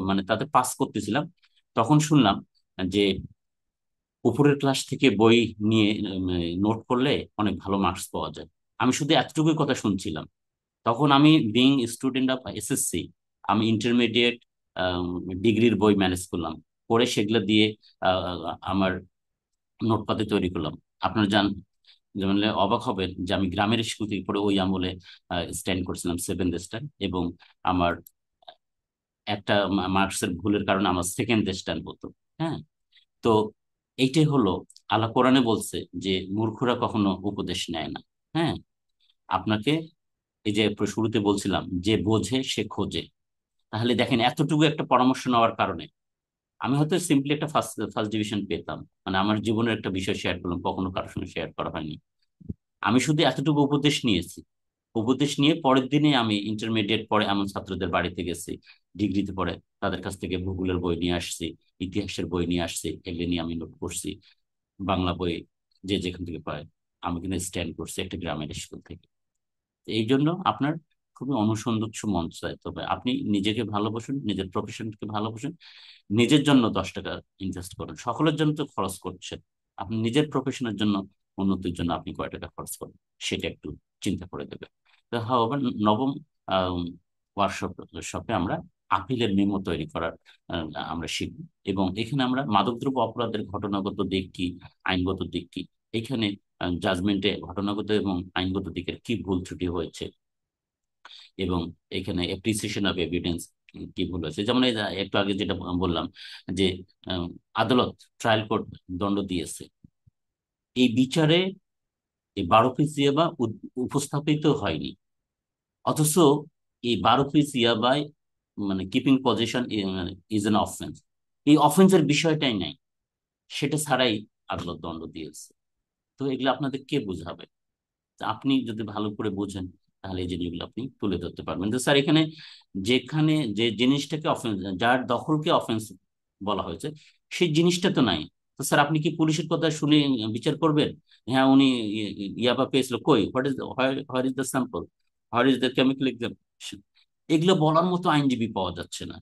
মানে তাদের পাস করতেছিলাম। তখন শুনলাম যে উপরের ক্লাস থেকে বই নিয়ে নোট করলে অনেক ভালো মার্কস পাওয়া যায়। আমি শুধু এতটুকুই কথা শুনছিলাম। তখন আমি বিং স্টুডেন্ট অফ এসএসসি, আমি ইন্টারমিডিয়েট ডিগ্রির বই ম্যানেজ করলাম, করে সেগুলো দিয়ে আমার নোটপাতি তৈরি করলাম। আপনারা যেমন অবাক হবেন যে আমি গ্রামের স্কুল থেকে পড়ে ওই আমলে স্ট্যান্ড করছিলাম, 7th স্ট্যান্ড। এবং আমার একটা মার্কসের ভুলের কারণে আমার 2nd স্ট্যান্ড হতো। হ্যাঁ। তো এইটাই হলো, আল্লাহ কোরআনে বলছে যে মূর্খরা কখনো উপদেশ নেয় না। হ্যাঁ। আপনাকে এই যে শুরুতে বলছিলাম যে বোঝে সে খোঁজে। তাহলে দেখেন, এতটুকু একটা পরামর্শ নেওয়ার কারণে আমি হয়তো সিম্পলি একটা ফার্স্ট ফার্স্ট ডিভিশন পেতাম, মানে আমার জীবনের একটা বিষয় শেয়ার করলাম, কখনো কারোর সঙ্গে শেয়ার করা হয়নি। আমি শুধু এতটুকু উপদেশ নিয়েছি। উপদেশ নিয়ে পরের দিনে আমি ইন্টারমিডিয়েট পরে এমন ছাত্রদের বাড়িতে গেছি, ডিগ্রিতে পড়ে তাদের কাছ থেকে ভূগোলের বই নিয়ে আসছি, ইতিহাসের বই নিয়ে আসছি, এগুলো নিয়ে আমি নোট করছি। বাংলা বই যে যেখান থেকে পায়, আমি কিন্তু স্ট্যান্ড করছি একটা গ্রামের স্কুল থেকে। এই জন্য আপনার খুবই অনুসন্ধিৎসু মন চাই, তবে আপনি নিজেকে ভালোবাসুন, নিজের প্রফেশনকে ভালোবাসুন। নিজের জন্য 10 টাকা ইনভেস্ট করুন, সকলের জন্য তো খরচ করছেন। আপনি নিজের প্রফেশনের জন্য, উন্নতির জন্য আপনি কয় টাকা খরচ করুন, সেটা একটু চিন্তা করে দেবেন। তো হাওয়ার নবম ওয়ার্কশপ শপে আমরা আপিলের মেমো তৈরি করার আমরা শিখব। এবং এখানে আমরা মাদকদ্রব্য অপরাধের ঘটনাগত দিক কি, আইনগত দিক কি, এখানে জাজমেন্টে ঘটনাগত এবং আইনগত দিকের কি ভুল ত্রুটি হয়েছে, এবং এখানে অ্যাপ্রিসিয়েশন অফ এভিডেন্স কি ভুল হয়েছে। যেমন এই যে একটু আগে যেটা বললাম যে আহ, আদালত, ট্রায়াল কোর্ট দণ্ড দিয়েছে, এই বিচারে এই 12 পিস ইয়াবা উপস্থাপিত হয়নি। অথচ এই 12 পিস ইয়াবাই মানে keeping position is an offence, এই অফেন্সের বিষয়টাই নাই, সেটা ছাড়াই আদালত দণ্ড দিয়েছে। তো এগুলো আপনাদের কে বুঝাবে? তা আপনি যদি ভালো করে বোঝেন, তাহলে এই জিনিসগুলো আপনি তুলে ধরতে পারবেন যে স্যার এখানে যেখানে যে জিনিসটাকে অফেন্স, যার দখলকে অফেন্স বলা হয়েছে, সেই জিনিসটা তো নাই। তো স্যার আপনি কি পুলিশের কথা শুনে বিচার করবেন? হ্যাঁ, উনি ইয়াবা পেয়েছিল, কই, what is the sample, what is the chemical examination? এগুলো বলার মতো আইনজীবী পাওয়া যাচ্ছে না,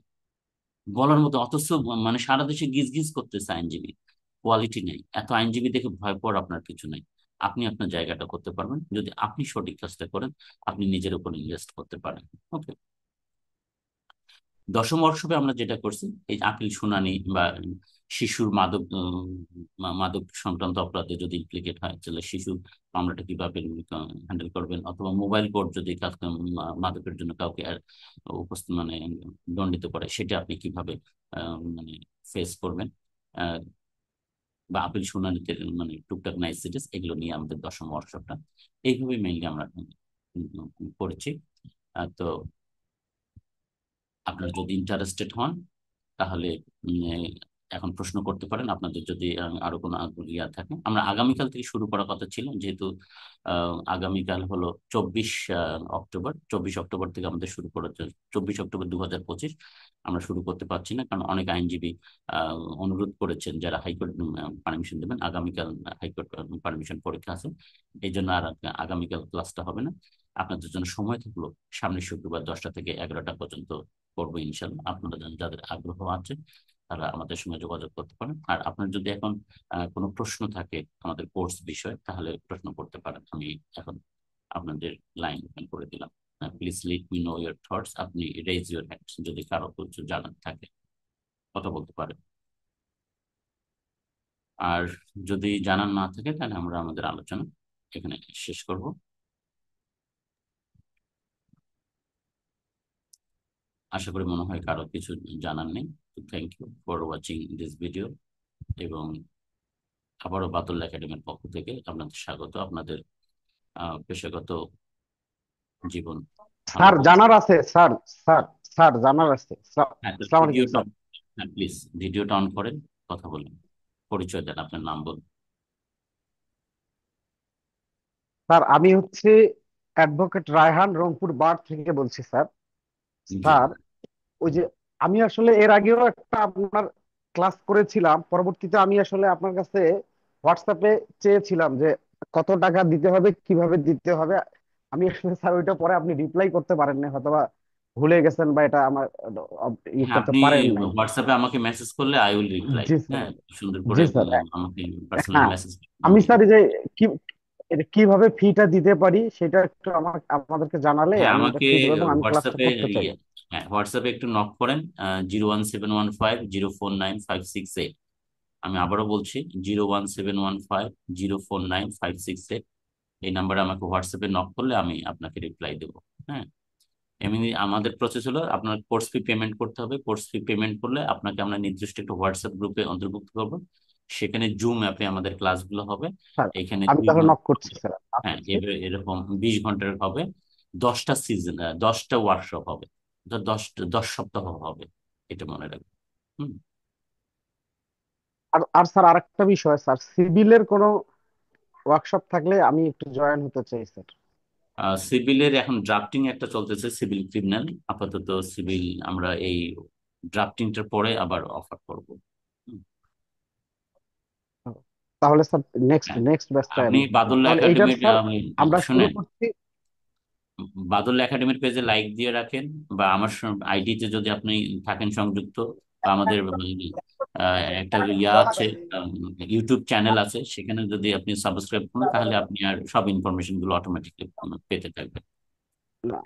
বলার মতো। অথচ মানে সারা দেশে গিজ গিজ করতেছে আইনজীবী, কোয়ালিটি নেই। এত আইনজীবী দেখে ভয় পাওয়ার আপনার কিছু নেই। আপনি আপনার জায়গাটা করতে পারবেন যদি আপনি সঠিক কাজটা করেন। আপনি নিজের উপর ইনভেস্ট করতে পারেন। ওকে। 10ম ওয়ার্কশপে আমরা যেটা করছি, এই আপিল শুনানি বা শিশুর মাদক সংক্রান্ত অপরাধে যদি ইমপ্লিকেট হয়, তাহলে শিশু মামলাটা কিভাবে হ্যান্ডেল করবেন, অথবা মোবাইল কোর্ট যদি মাদকের জন্য কাউকে উপস্থিত মানে দণ্ডিত করে, সেটা আপনি কিভাবে মানে ফেস করবেন, আহ, বা আপিল শুনানিতে মানে টুকটাক নাইসিটিস, এগুলো নিয়ে আমাদের 10ম ওয়ার্কশপটা এইভাবে মেইনলি আমরা করেছি। তো আপনারা যদি ইন্টারেস্টেড হন, তাহলে উম, এখন প্রশ্ন করতে পারেন। আপনাদের যদি আরো কোনো ইয়া থাকে, আমরা আগামীকাল থেকে শুরু করার কথা ছিল, যেহেতু আগামীকাল হলো 24 অক্টোবর। 24 অক্টোবর থেকে আমাদের শুরু করা হচ্ছে, 24 অক্টোবর 2025। আমরা শুরু করতে পারছি না, কারণ অনেক আইনজীবী অনুরোধ করেছেন, যারা হাইকোর্ট পারমিশন দেবেন। আগামীকাল হাইকোর্ট পারমিশন পরীক্ষা আছে, এই জন্য আর আগামীকাল ক্লাসটা হবে না। আপনাদের জন্য সময় থাকলো সামনের শুক্রবার 10টা থেকে 11টা পর্যন্ত করবো ইনশাল্লাহ। আপনারা যাদের আগ্রহ আছে তারা আমাদের সঙ্গে যোগাযোগ করতে পারেন। আর আপনার যদি এখন কোনো প্রশ্ন থাকে আমাদের কোর্স বিষয়ে, তাহলে প্রশ্ন করতে পারেন। আমি এখন আপনাদের লাইন ওপেন করে দিলাম। Please let me no your thoughts. আপনি রেজ ইউর হ্যান্ড যদি কারো কিছু জানার থাকে, কথা বলতে পারেন। আর যদি জানার না থাকে তাহলে আমরা আমাদের আলোচনা এখানে শেষ করব। আশা করি মনে হয় কারো কিছু জানার নেই। Thank you for watching this video. এবং আবারও বাতুল একাডেমির পক্ষ থেকে আপনাদের স্বাগত। আপনাদের পেশাগত জীবন ভালো স্যার হোক। জানার আছে স্যার। স্যার স্যার জানার আছে হ্যাঁ, তো আসসালামু আলাইকুম ভিডিওটা, স্যার। হ্যাঁ প্লিজ ভিডিওটা অন করেন, কথা বলুন, পরিচয় দেন, আপনার নাম বলুন। স্যার আমি হচ্ছে অ্যাডভোকেট রায়হান, রংপুর বার থেকে বলছি স্যার। জি। স্যার ওই যে আমি আসলে এর আগেও একটা আপনার ক্লাস করেছিলাম, পরবর্তীতে আমি আসলে আপনার কাছে হোয়াটসঅ্যাপে চেয়েছিলাম যে কত টাকা দিতে হবে, কিভাবে দিতে হবে। আমি আসলে স্যার ওইটা পরে আপনি রিপ্লাই করতে পারেন না, হয়তোবা ভুলে গেছেন বা এটা আমার ই হ্যাঁ, করতে আপনি পারেন নাই। হোয়াটসঅ্যাপে আমাকে মেসেজ করলে I will reply. G sir. হ্যাঁ, সুন্দর করে জি স্যার। আমাকে পার্সোনালি হ্যাঁ, মেসেজ আমি জানিয়ে স্যার দিন। এই যে কি এটা কিভাবে ফিটা দিতে পারি সেটা একটু আমাদেরকে জানালে হ্যাঁ, আমি এটা আমাকে ঠিক হবে এবং আমি ক্লাসটা হোয়াটসঅ্যাপে করতে চাই। হ্যাঁ, হোয়াটসঅ্যাপে একটু নক করেন। 01715 049 568। আমি আবারও বলছি, 01715 049 568। এই নাম্বারে আমাকে হোয়াটসঅ্যাপে নক করলে আমি আপনাকে রিপ্লাই দেবো। হ্যাঁ, এমনি আমাদের প্রসেস হলো আপনার কোর্স ফি পেমেন্ট করতে হবে। কোর্স ফি পেমেন্ট করলে আপনাকে আমরা নির্দিষ্ট একটা হোয়াটসঅ্যাপ গ্রুপে অন্তর্ভুক্ত করবো। সেখানে জুম অ্যাপে আমাদের ক্লাসগুলো হবে। স্যার এখানে আমি দুই তাহলে ঘন্টা নক করছি স্যার, হ্যাঁ, আসছি। এরকম 20 ঘন্টার হবে। 10টা সিজন, 10টা ওয়ার্কশপ হবে। 10 সপ্তাহ হবে, এটা মনে রাখবেন। হুম। আর আর স্যার আরেকটা বিষয় স্যার, সিভিলের কোনো ওয়ার্কশপ থাকলে আমি একটু জয়েন হতে চাই স্যার। সিভিলের এখন ড্রাফটিং একটা চলতেছে, সিভিল ক্রিমিনাল। আপাতত সিভিল আমরা এই ড্রাফটিংটার পরে আবার অফার করব। তাহলে স্যার নেক্সট হ্যাঁ, নেক্সট ব্যাচটায় আপনি আমি, বাদল তাহলে এইটার একাডেমির স্যার আমরা শুরু শুনেন, করছি। বাদল একাডেমির পেজে লাইক দিয়ে রাখেন, বা আমার আইডিতে যদি আপনি থাকেন সংযুক্ত, বা আমাদের একটা ইয়া আছে, ইউটিউব চ্যানেল আছে, সেখানে যদি আপনি সাবস্ক্রাইব করেন তাহলে আপনি আর সব ইনফরমেশন গুলো অটোমেটিকলি পেতে থাকবেন।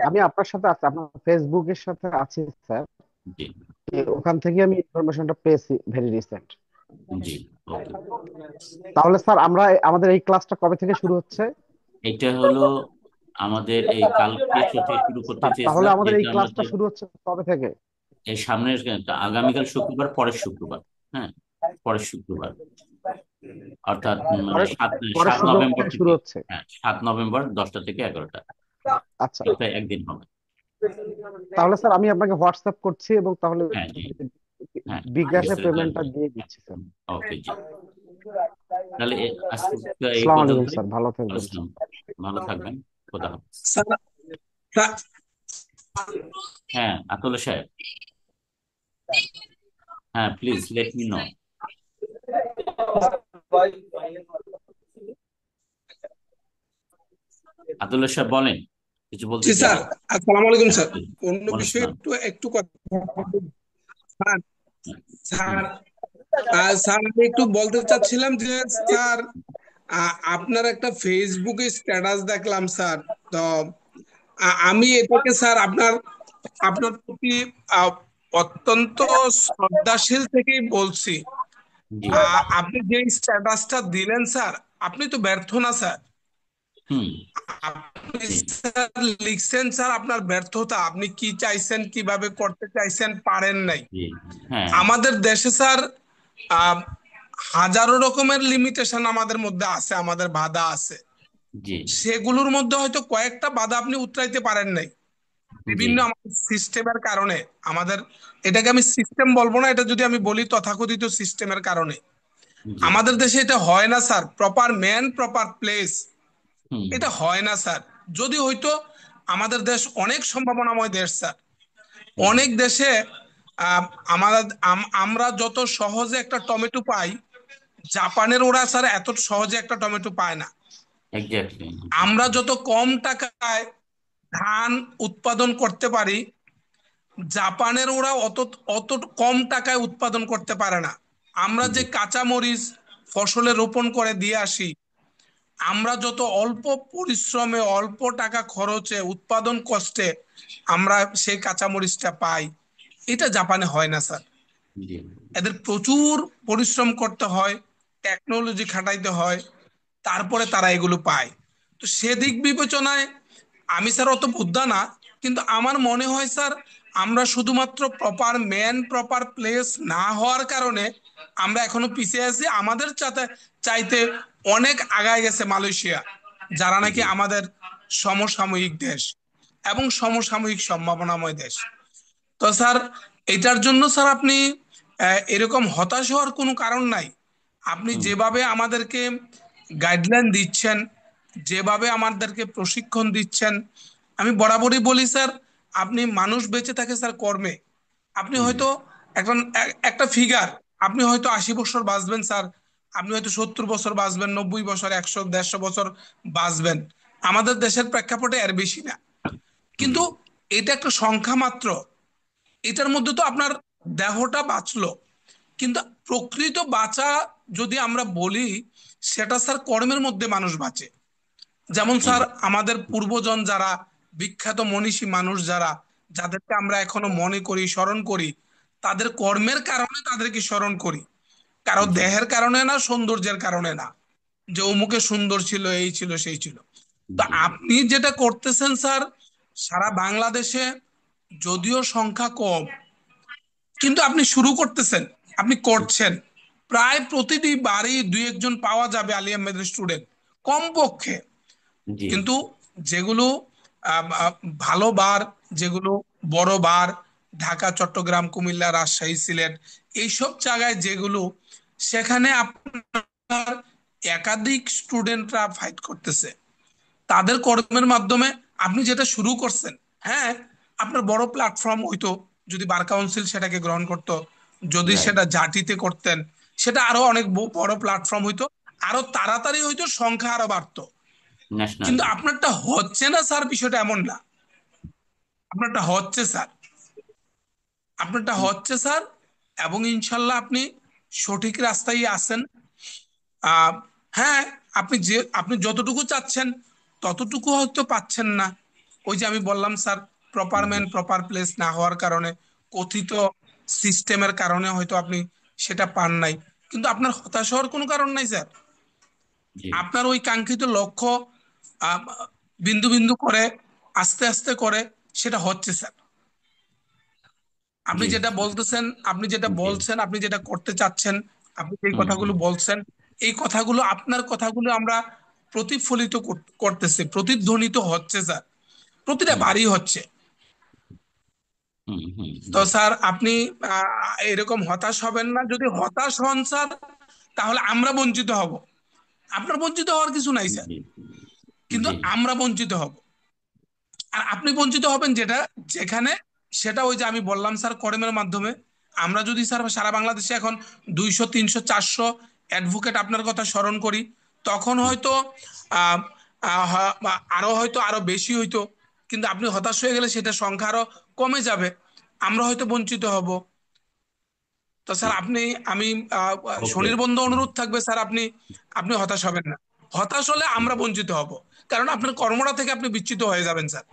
আমি আপনার সাথে আছি, আপনার ফেসবুকের সাথে আছি স্যার। জি। ওখান থেকে আমি ইনফরমেশনটা পেয়েছি ভেরি রিসেন্ট। জি। ওকে। তাহলে স্যার আমরা আমাদের এই ক্লাসটা কবে থেকে শুরু হচ্ছে? এটা হলো আমাদের এই কালকে থেকে শুরু করতে স্যার তাহলে চেয়েছিলাম, আমাদের যেহেতু এই আমরা ক্লাসটা তো শুরু হচ্ছে কবে থেকে? এই সামনের আগামীকাল শুক্রবার, পরের শুক্রবার। হ্যাঁ, পরের শুক্রবার, অর্থাৎ মানে পরের সাত পরের সাত শুক্রবার নভেম্বর থেকে শুরু থেকে। হচ্ছে। হ্যাঁ, 7 নভেম্বর 10টা থেকে 11টা। আচ্ছা, সপ্তাহে একদিন হবে। তাহলে স্যার আমি আপনাকে হোয়াটসঅ্যাপ করছি এবং তাহলে হ্যাঁ, জি। হ্যাঁ, বিকাশে বিস্তারিত। পেমেন্টটা দিয়ে দিচ্ছি স্যার। ওকে, জি। তাহলে আজকে এই আসসালামু আলাইকুম পর্যন্তই। স্যার, ভালো থাকবেন আসসালাম, স্যার। ভালো থাকবেন। খোদা হাফেজ। স্যার স্যার হ্যাঁ, আতুল্লাহ সাহেব। হ্যাঁ, প্লিজ লেট মি নো। আতুল্লাহ সাহেব বলেন, কিছু বলতে জি চান? স্যার, আসসালামু আলাইকুম হ্যাঁ, স্যার। প্লিজ। অন্য বিষয়ে ওয়ালাইকুম একটু একটু কথা। স্যার আসসালাম। স্যার স্যার আমি একটু বলতে চাচ্ছিলাম যে স্যার আপনার একটা ফেসবুকে স্ট্যাটাস দেখলাম স্যার। তো আমি এটাকে স্যার আপনার আপনার প্রতি আহ, অত্যন্ত শ্রদ্ধাশীল থেকেই বলছি। জি। আপনি যে স্ট্যাটাসটা দিলেন স্যার, আপনি তো ব্যর্থ না স্যার। হুম। আপনি জি। স্যার লিখছেন স্যার আপনার ব্যর্থতা, আপনি কি চাইছেন, কিভাবে করতে চাইছেন, পারেন নাই। জি। হ্যাঁ। আমাদের দেশে স্যার আহ, হাজারো রকমের লিমিটেশন আমাদের মধ্যে আছে, আমাদের বাধা আছে। জি। সেগুলোর মধ্যে হয়তো কয়েকটা বাধা আপনি উতরাইতে পারেন নাই জি। বিভিন্ন আমাদের সিস্টেমের কারণে। আমাদের এটাকে আমি সিস্টেম বলবো না, এটা যদি আমি বলি তথাকথিত সিস্টেমের কারণে জি। আমাদের দেশে এটা হয় না sir. Proper man proper place, hmm. এটা হয় না স্যার। যদি হয়তো আমাদের দেশ অনেক সম্ভাবনাময় দেশ স্যার। হুম। অনেক দেশে আহ, আমরা আমরা যত সহজে একটা টমেটো পাই, জাপানের ওরা স্যার এত সহজে একটা টমেটো পায় না। এক্স্যাক্টলি। আমরা যত কম টাকায় ধান উৎপাদন করতে পারি, জাপানের ওরা অত অত কম টাকায় উৎপাদন করতে পারে না। আমরা জি যে কাঁচা মরিচ ফসলে রোপণ করে দিয়ে আসি, আমরা যত অল্প পরিশ্রমে অল্প টাকা খরচে উৎপাদন কষ্টে আমরা সেই কাঁচামরিচটা পাই, এটা জাপানে হয় না স্যার। জি এদের প্রচুর পরিশ্রম করতে হয়, টেকনোলজি খাটাইতে হয়, তারপরে তারা এগুলো পায়। তো সেদিক বিবেচনায় আমি স্যার অত বুদ্ধা না, কিন্তু আমার মনে হয় স্যার আমরা শুধুমাত্র প্রপার ম্যান প্রপার প্লেস না হওয়ার কারণে আমরা এখনো পিছিয়ে আছি। আমাদের চাইতে অনেক আগায় গেছে মালয়েশিয়া, যারা নাকি জি আমাদের সমসাময়িক দেশ এবং সমসাময়িক সম্ভাবনাময় দেশ। তো স্যার এটার জন্য স্যার আপনি এরকম হতাশ হওয়ার কোনো কারণ নাই। আপনি হুম যেভাবে আমাদেরকে গাইডলাইন দিচ্ছেন, যেভাবে আমাদেরকে প্রশিক্ষণ দিচ্ছেন, আমি বরাবরই বলি স্যার, আপনি মানুষ বেঁচে থাকে স্যার কর্মে। আপনি হুম হয়তো এখন একটা ফিগার, আপনি হয়তো 80 বছর বাঁচবেন স্যার, আপনি হয়তো 70 বছর বাঁচবেন, 90 বছর, 100 150 বছর বাঁচবেন। আমাদের দেশের প্রেক্ষাপটে এর বেশি না, হুম কিন্তু এটা একটা সংখ্যা মাত্র। এটার মধ্যে তো আপনার দেহটা বাঁচলো, কিন্তু প্রকৃত বাঁচা যদি আমরা বলি, সেটা স্যার কর্মের মধ্যে মানুষ বাঁচে। যেমন স্যার হুম আমাদের পূর্বজন যারা, বিখ্যাত মনীষী মানুষ যারা, যাদেরকে আমরা এখনো মনে করি স্মরণ করি, তাদের কর্মের কারণে তাদেরকে স্মরণ করি, কারো জি দেহের কারণে না, সৌন্দর্যের কারণে না, যে অমুকে সুন্দর ছিল, এই ছিল সেই ছিল। তো জি আপনি যেটা করতেছেন স্যার, সারা বাংলাদেশে যদিও সংখ্যা কম, কিন্তু আপনি শুরু করতেছেন, আপনি করছেন। প্রায় প্রতিটি বাড়ি দুই একজন পাওয়া যাবে আলিয়া মেদের স্টুডেন্ট, কমপক্ষে। জি কিন্তু যেগুলো ভালো বার, যেগুলো বড় বার, ঢাকা, চট্টগ্রাম, কুমিল্লা, রাজশাহী, সিলেট, এইসব জায়গায় যেগুলো, সেখানে আপনার একাধিক স্টুডেন্টরা ফাইট করতেছে তাদের কর্মের মাধ্যমে। আপনি যেটা শুরু করছেন, হ্যাঁ, আপনার বড় প্ল্যাটফর্ম হইতো যদি বার কাউন্সিল সেটাকে গ্রহণ করতো, যদি রাইট সেটা জাতিতে করতেন, সেটা আরো অনেক বড় প্ল্যাটফর্ম হইতো, আরো তাড়াতাড়ি হইতো, সংখ্যা আরো বাড়তো। ন্যাশনাল। কিন্তু আপনারটা হচ্ছে না স্যার, বিষয়টা এমন না। আপনারটা হচ্ছে স্যার, আপনারটা হচ্ছে স্যার, এবং ইনশাল্লাহ আপনি সঠিক রাস্তায় আছেন। আহ হ্যাঁ, আপনি যতটুকু চাচ্ছেন ততটুকু হয়তো পাচ্ছেন না। ওই যে আমি বললাম sir, proper man proper place না হওয়ার কারণে, কথিত সিস্টেমের কারণে হয়তো আপনি সেটা পান নাই। কিন্তু আপনার হতাশ হওয়ার কোনো কারণ নাই স্যার। জি আপনার ওই কাঙ্ক্ষিত লক্ষ্য আহ, বিন্দু বিন্দু করে, আস্তে আস্তে করে সেটা হচ্ছে স্যার। আপনি জি যেটা বলতেছেন, আপনি যেটা জি বলছেন, আপনি যেটা করতে চাচ্ছেন, আপনি এই হুম কথাগুলো হুম বলছেন, এই কথাগুলো, আপনার কথাগুলো আমরা প্রতিফলিত করতেছি, প্রতিধ্বনিত হচ্ছে স্যার, প্রতিটা হুম বাড়ি হচ্ছে। হুম হুম তো স্যার আপনি এরকম হতাশ হবেন না। যদি হতাশ হন স্যার, তাহলে আমরা বঞ্চিত হব। আপনার বঞ্চিত হওয়ার কিছু নাই স্যার, জি কিন্তু জি আমরা বঞ্চিত হব। আর আপনি বঞ্চিত হবেন যেখানে, সেটা ওই যে আমি বললাম স্যার, কর্মের মাধ্যমে। আমরা যদি স্যার সারা বাংলাদেশে এখন 200 300 400 অ্যাডভোকেট আপনার কথা স্মরণ করি, তখন হুম, হয়তো আহ, আরো হয়তো আরো বেশি হইতো। কিন্তু আপনি হতাশ হয়ে গেলে সেটা সংখ্যা আরো কমে যাবে, আমরা হয়তো বঞ্চিত হব। তো জি স্যার আপনি, আমি ওকে স্বনির্বন্ধ অনুরোধ থাকবে স্যার, আপনি আপনি হতাশ হবেন না। হতাশ হলে আমরা বঞ্চিত হব, কারণ আপনার কর্মটা থেকে আপনি বিচ্যুত হয়ে যাবেন স্যার।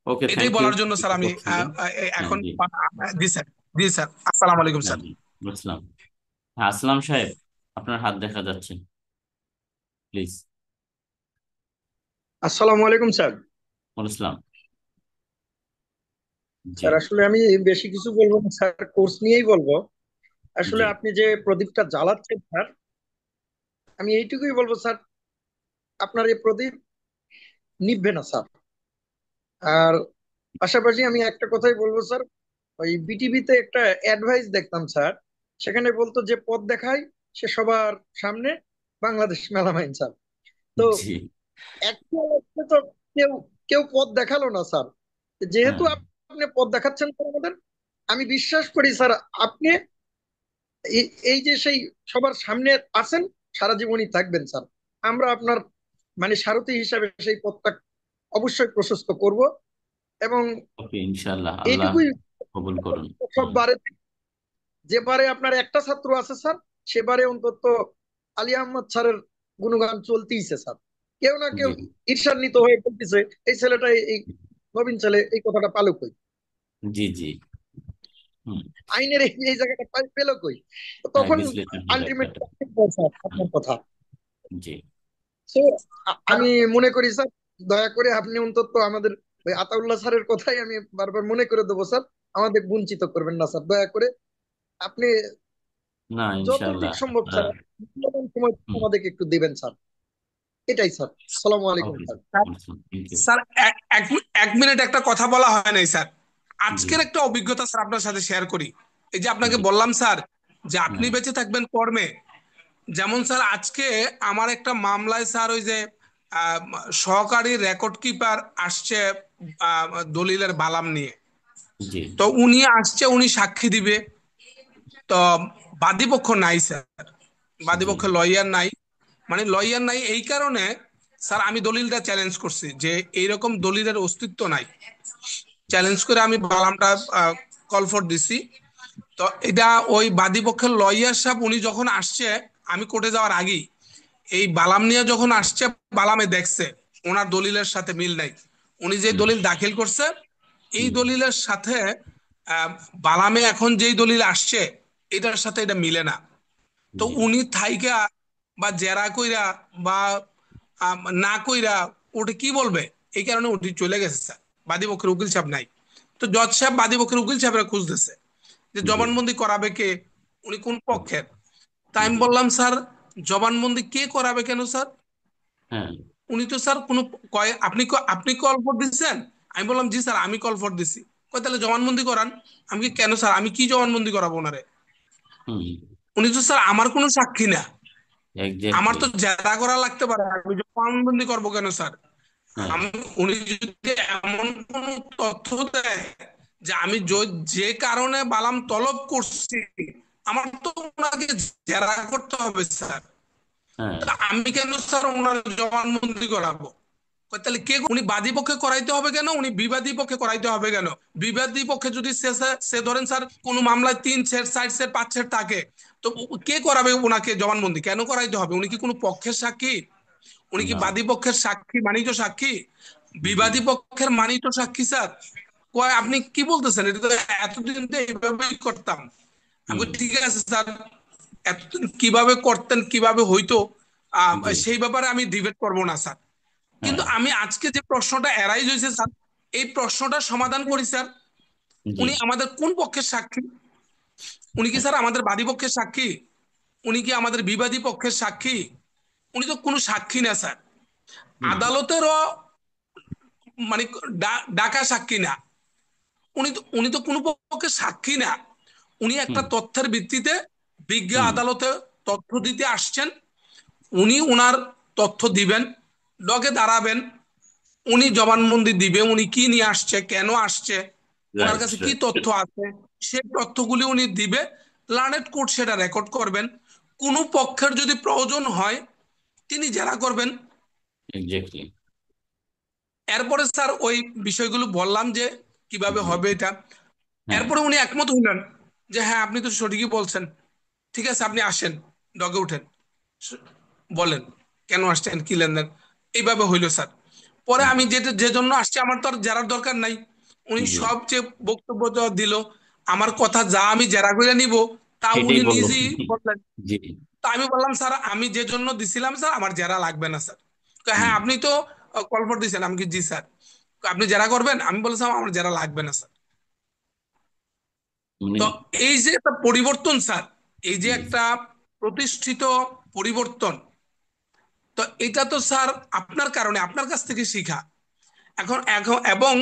ওকে, এটাই থ্যাংক ইউ। বলার জন্য স্যার আমি হ্যাঁ এখন জি জি স্যার, জি স্যার, আসসালামু আলাইকুম হ্যাঁ স্যার। জি বুঝলাম। হ্যাঁ, আসলাম সাহেব, আপনার হাত দেখা যাচ্ছে, প্লিজ। আসসালামু আলাইকুম স্যার। বলছিলাম। জি স্যার আসলে আমি বেশি কিছু বলবো না স্যার, কোর্স নিয়েই বলবো। আসলে জি আপনি যে প্রদীপটা জ্বালাচ্ছেন স্যার, আমি এইটুকুই বলবো স্যার, আপনার এই প্রদীপ নিভবে না স্যার। আর পাশাপাশি আমি একটা কথাই বলবো স্যার, ওই বিটিভিতে একটা অ্যাডভাইস দেখতাম স্যার, সেখানে বলতো যে পথ দেখায় সে সবার সামনে বাংলাদেশ মেলামাইন স্যার। তো জি actual তো কেউ কেউ পথ দেখালো না স্যার। যেহেতু হ্যাঁ আপনি পথ দেখাচ্ছেন স্যার আমাদের, আমি বিশ্বাস করি স্যার আপনি এই যে সেই সবার সামনে আছেন, সারা জীবনই থাকবেন স্যার। আমরা আপনার মানে সারথি হিসাবে সেই পথটা অবশ্যই প্রশস্ত করব। এবং ওকে, ইনশাআল্লাহ আল্লাহ এইটুকুই কবুল করুন। সব বারে, যে বারে আপনার একটা ছাত্র আছে স্যার, সেবারে অন্তত আলী আহমদ স্যারের গুণগান চলতেইছে স্যার। কেউ না কেউ জি ঈর্ষান্বিত হয়ে বলতেছে এই ছেলেটা, এই নবীন ছেলে এই কথাটা পালো কই, জি জি। হুম। আইনের এই এই জায়গাটা পেলো কই। তো হ্যাঁ, তখন বিশ্লেষণের আলটিমেটলি ব্যাখ্যাটা। হুম, আপনার কথা। জি So, আমি মনে করি স্যার, দয়া করে আপনি অন্তত আমাদের ওই আতাউল্লাহ স্যারের কথাই আমি বারবার মনে করে দেবো স্যার, আমাদের বঞ্চিত করবেন না স্যার, দয়া করে। আপনি না, যতটুকু ইনশাআল্লাহ সম্ভব আপনার। স্যার মূল্যবান সময় হুম। আমাদেরকে একটু দিবেন স্যার। এটাই স্যার। সালামু আলাইকুম okay sir. Thank you. Sir এক মিনিট একটা কথা বলা হয় নাই স্যার। জি আজকের একটা অভিজ্ঞতা স্যার আপনার সাথে শেয়ার করি। এই যে আপনাকে জি। বললাম স্যার যে আপনি হ্যাঁ বেঁচে থাকবেন কর্মে। যেমন স্যার আজকে আমার একটা মামলায় স্যার ওই যে আহ, সহকারী রেকর্ড কিপার আসছে আহ, দলিলের বালাম নিয়ে। জি তো উনি আসছে, উনি সাক্ষী দিবে। তো বাদীপক্ষ নাই স্যার, জি। বাদীপক্ষ লয়ার নাই। মানে লয়ার নাই এই কারণে স্যার আমি দলিলটা চ্যালেঞ্জ করছি যে এইরকম দলিলের অস্তিত্ব নাই। চ্যালেঞ্জ করে আমি বালামটা কল ফর দিছি। তো এটা ওই বাদীপক্ষের লয়ার সাহেব উনি যখন আসছে, আমি কোর্টে যাওয়ার আগেই এই বালাম নিয়ে যখন আসছে, বালামে দেখছে ওনার দলিলের সাথে মিল নাই। উনি যে হুম দলিল দাখিল করছে এই হুম। দলিলের সাথে আহ, বালামে এখন যেই দলিল আসছে এটার সাথে এটা মিলে না। তো জি উনি থাইকা বা জেরা কইরা বা না কইরা ওটা কি বলবে, এই কারণে উনি চলে গেছে স্যার। বাদীপক্ষের উকিল সাহেব নাই। তো জজ সাহেব বাদীপক্ষের উকিল সাহেবরা খুঁজতেছে যে জি। জবানবন্দি করাবে কে, উনি কোন পক্ষের। তাই আমি জি। বললাম স্যার জবানবন্দি কে করাবে কেন স্যার, হ্যাঁ উনি তো স্যার কোনো কয় আপনি কল ফর দিচ্ছেন। আমি বললাম জি স্যার আমি কল ফর দিছি। কয় তাহলে জবানবন্দি করান। আমি কি কেন স্যার, আমি কি জবানবন্দি করাবো ওনারে, হুম। উনি তো স্যার আমার কোনো সাক্ষী না। আমার এক্স্যাক্টলি। তো জেরা করা লাগতে পারে, আমি জবানবন্দি করবো কেন স্যার। হ্যাঁ আমি, উনি যদি এমন কোন তথ্য দেয় যে আমি যে কারণে বালাম তলব করছি, আমার তো ওনাকে জেরা করতে হবে স্যার। হ্যাঁ। তা আমি কেন স্যার ওনার জবানবন্দি করাবো। কই তাহলে কে, উনি বাদী পক্ষে করাইতে হবে কেন, উনি বিবাদী পক্ষে করাইতে হবে কেন। বিবাদী পক্ষে যদি সে ধরেন স্যার কোন মামলায় 3 সেট 4 সেট 5 সেট থাকে, তো কে করাবে ওনাকে জবানবন্দি, কেন করাইতে হবে, উনি কি কোনো পক্ষের সাক্ষী, উনি কি না। বাদী পক্ষের সাক্ষী মানিত সাক্ষী, জি বিবাদী পক্ষের মানিত সাক্ষী স্যার। কয় আপনি কি বলতেছেন, এটা তো এতদিন তো এইভাবেই করতাম। আমি হুম। বলি, ঠিক আছে স্যার, এতদিন কিভাবে করতেন কিভাবে হইতো জি। সেই ব্যাপারে আমি ডিবেট করবো না স্যার। কিন্তু হ্যাঁ। আমি আজকে যে প্রশ্নটা এরাইজ হয়েছে স্যার, এই প্রশ্নটা সমাধান করি স্যার। জি। উনি আমাদের কোন পক্ষের সাক্ষী, উনি কি হ্যাঁ। স্যার আমাদের বাদী পক্ষের সাক্ষী, উনি কি আমাদের বিবাদী পক্ষের সাক্ষী, উনি তো কোনো সাক্ষী না স্যার। হুম আদালতেরও মানে ডাকা সাক্ষী না। উনি তো কোনো পক্ষের সাক্ষী না। উনি একটা হুম। তথ্যের ভিত্তিতে বিজ্ঞ হুম। আদালতে তথ্য দিতে আসছেন। উনি উনার তথ্য দিবেন, ডগে দাঁড়াবেন, উনি জবানবন্দি দিবে উনি কি নিয়ে আসছে, কেন আসছে, ওনার রাইট কাছে কি রাইট। তথ্য আছে, সেই তথ্যগুলি উনি দিবে। লার্নেড কোর্ট সেটা রেকর্ড করবেন। কোনো পক্ষের যদি প্রয়োজন হয় তিনি জেরা করবেন। এক্স্যাক্টলি। এরপরে স্যার ওই বিষয়গুলো বললাম যে কিভাবে জি। হবে এটা। হ্যাঁ এরপরে উনি একমত হইলেন যে হ্যাঁ আপনি তো সঠিকই বলছেন, ঠিক আছে আপনি আসেন, ডগে উঠেন, বলেন কেন আসছেন কি লেনদেন। এইভাবে হইলো স্যার। পরে আমি জি যে জন্য আসছি আমার তো আর জেরার দরকার নাই। উনি জি। সব যে বক্তব্য যা দিল, আমার কথা যা আমি জেরা করে নিব তা সেটাই উনি বলবো। নিজেই বললেন। জি। তা আমি বললাম স্যার আমি যে জন্য দিছিলাম স্যার আমার জেরা লাগবে না স্যার। হুম। হ্যাঁ আপনি তো কল ফর দিয়েছেন, আমি কি জি স্যার। আপনি জেরা করবেন, আমি বলছিলাম আমার জেরা লাগবে না স্যার। মানে তো এই যে একটা পরিবর্তন স্যার, এই যে জি একটা প্রতিষ্ঠিত পরিবর্তন, তো এটা তো স্যার আপনার কারণে আপনার কাছ থেকে শিখা। এখন এখন এবং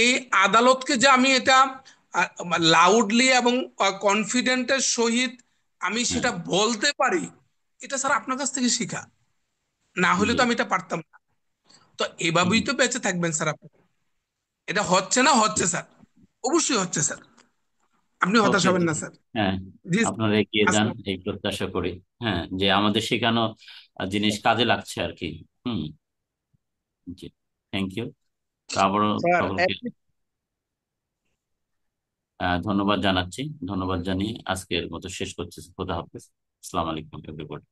এই আদালতকে যে আমি এটা লাউডলি এবং কনফিডেন্টের সহিত আমি হ্যাঁ। সেটা বলতে পারি, এটা স্যার আপনার কাছ থেকে শিখা। না হলে জি। তো আমি এটা পারতাম না। তো হুম। এভাবেই তো বেঁচে থাকবেন স্যার আপনি। এটা হচ্ছে না, হচ্ছে স্যার, অবশ্যই হচ্ছে স্যার, আপনি হতাশ ওকে। হবেন না স্যার। হ্যাঁ, জি আপনারা এগিয়ে যান আসসালাম। এই প্রত্যাশা করি। হ্যাঁ, যে আমাদের শেখানো জিনিস কাজে লাগছে আর কি। হুম। জি। Thank you. তো আবারও স্যার সকলকে ধন্যবাদ জানাচ্ছি। ধন্যবাদ জানিয়ে আজকের মতো শেষ করছি। খোদা হাফেজ। আসসালামু আলাইকুম এভরিবডি।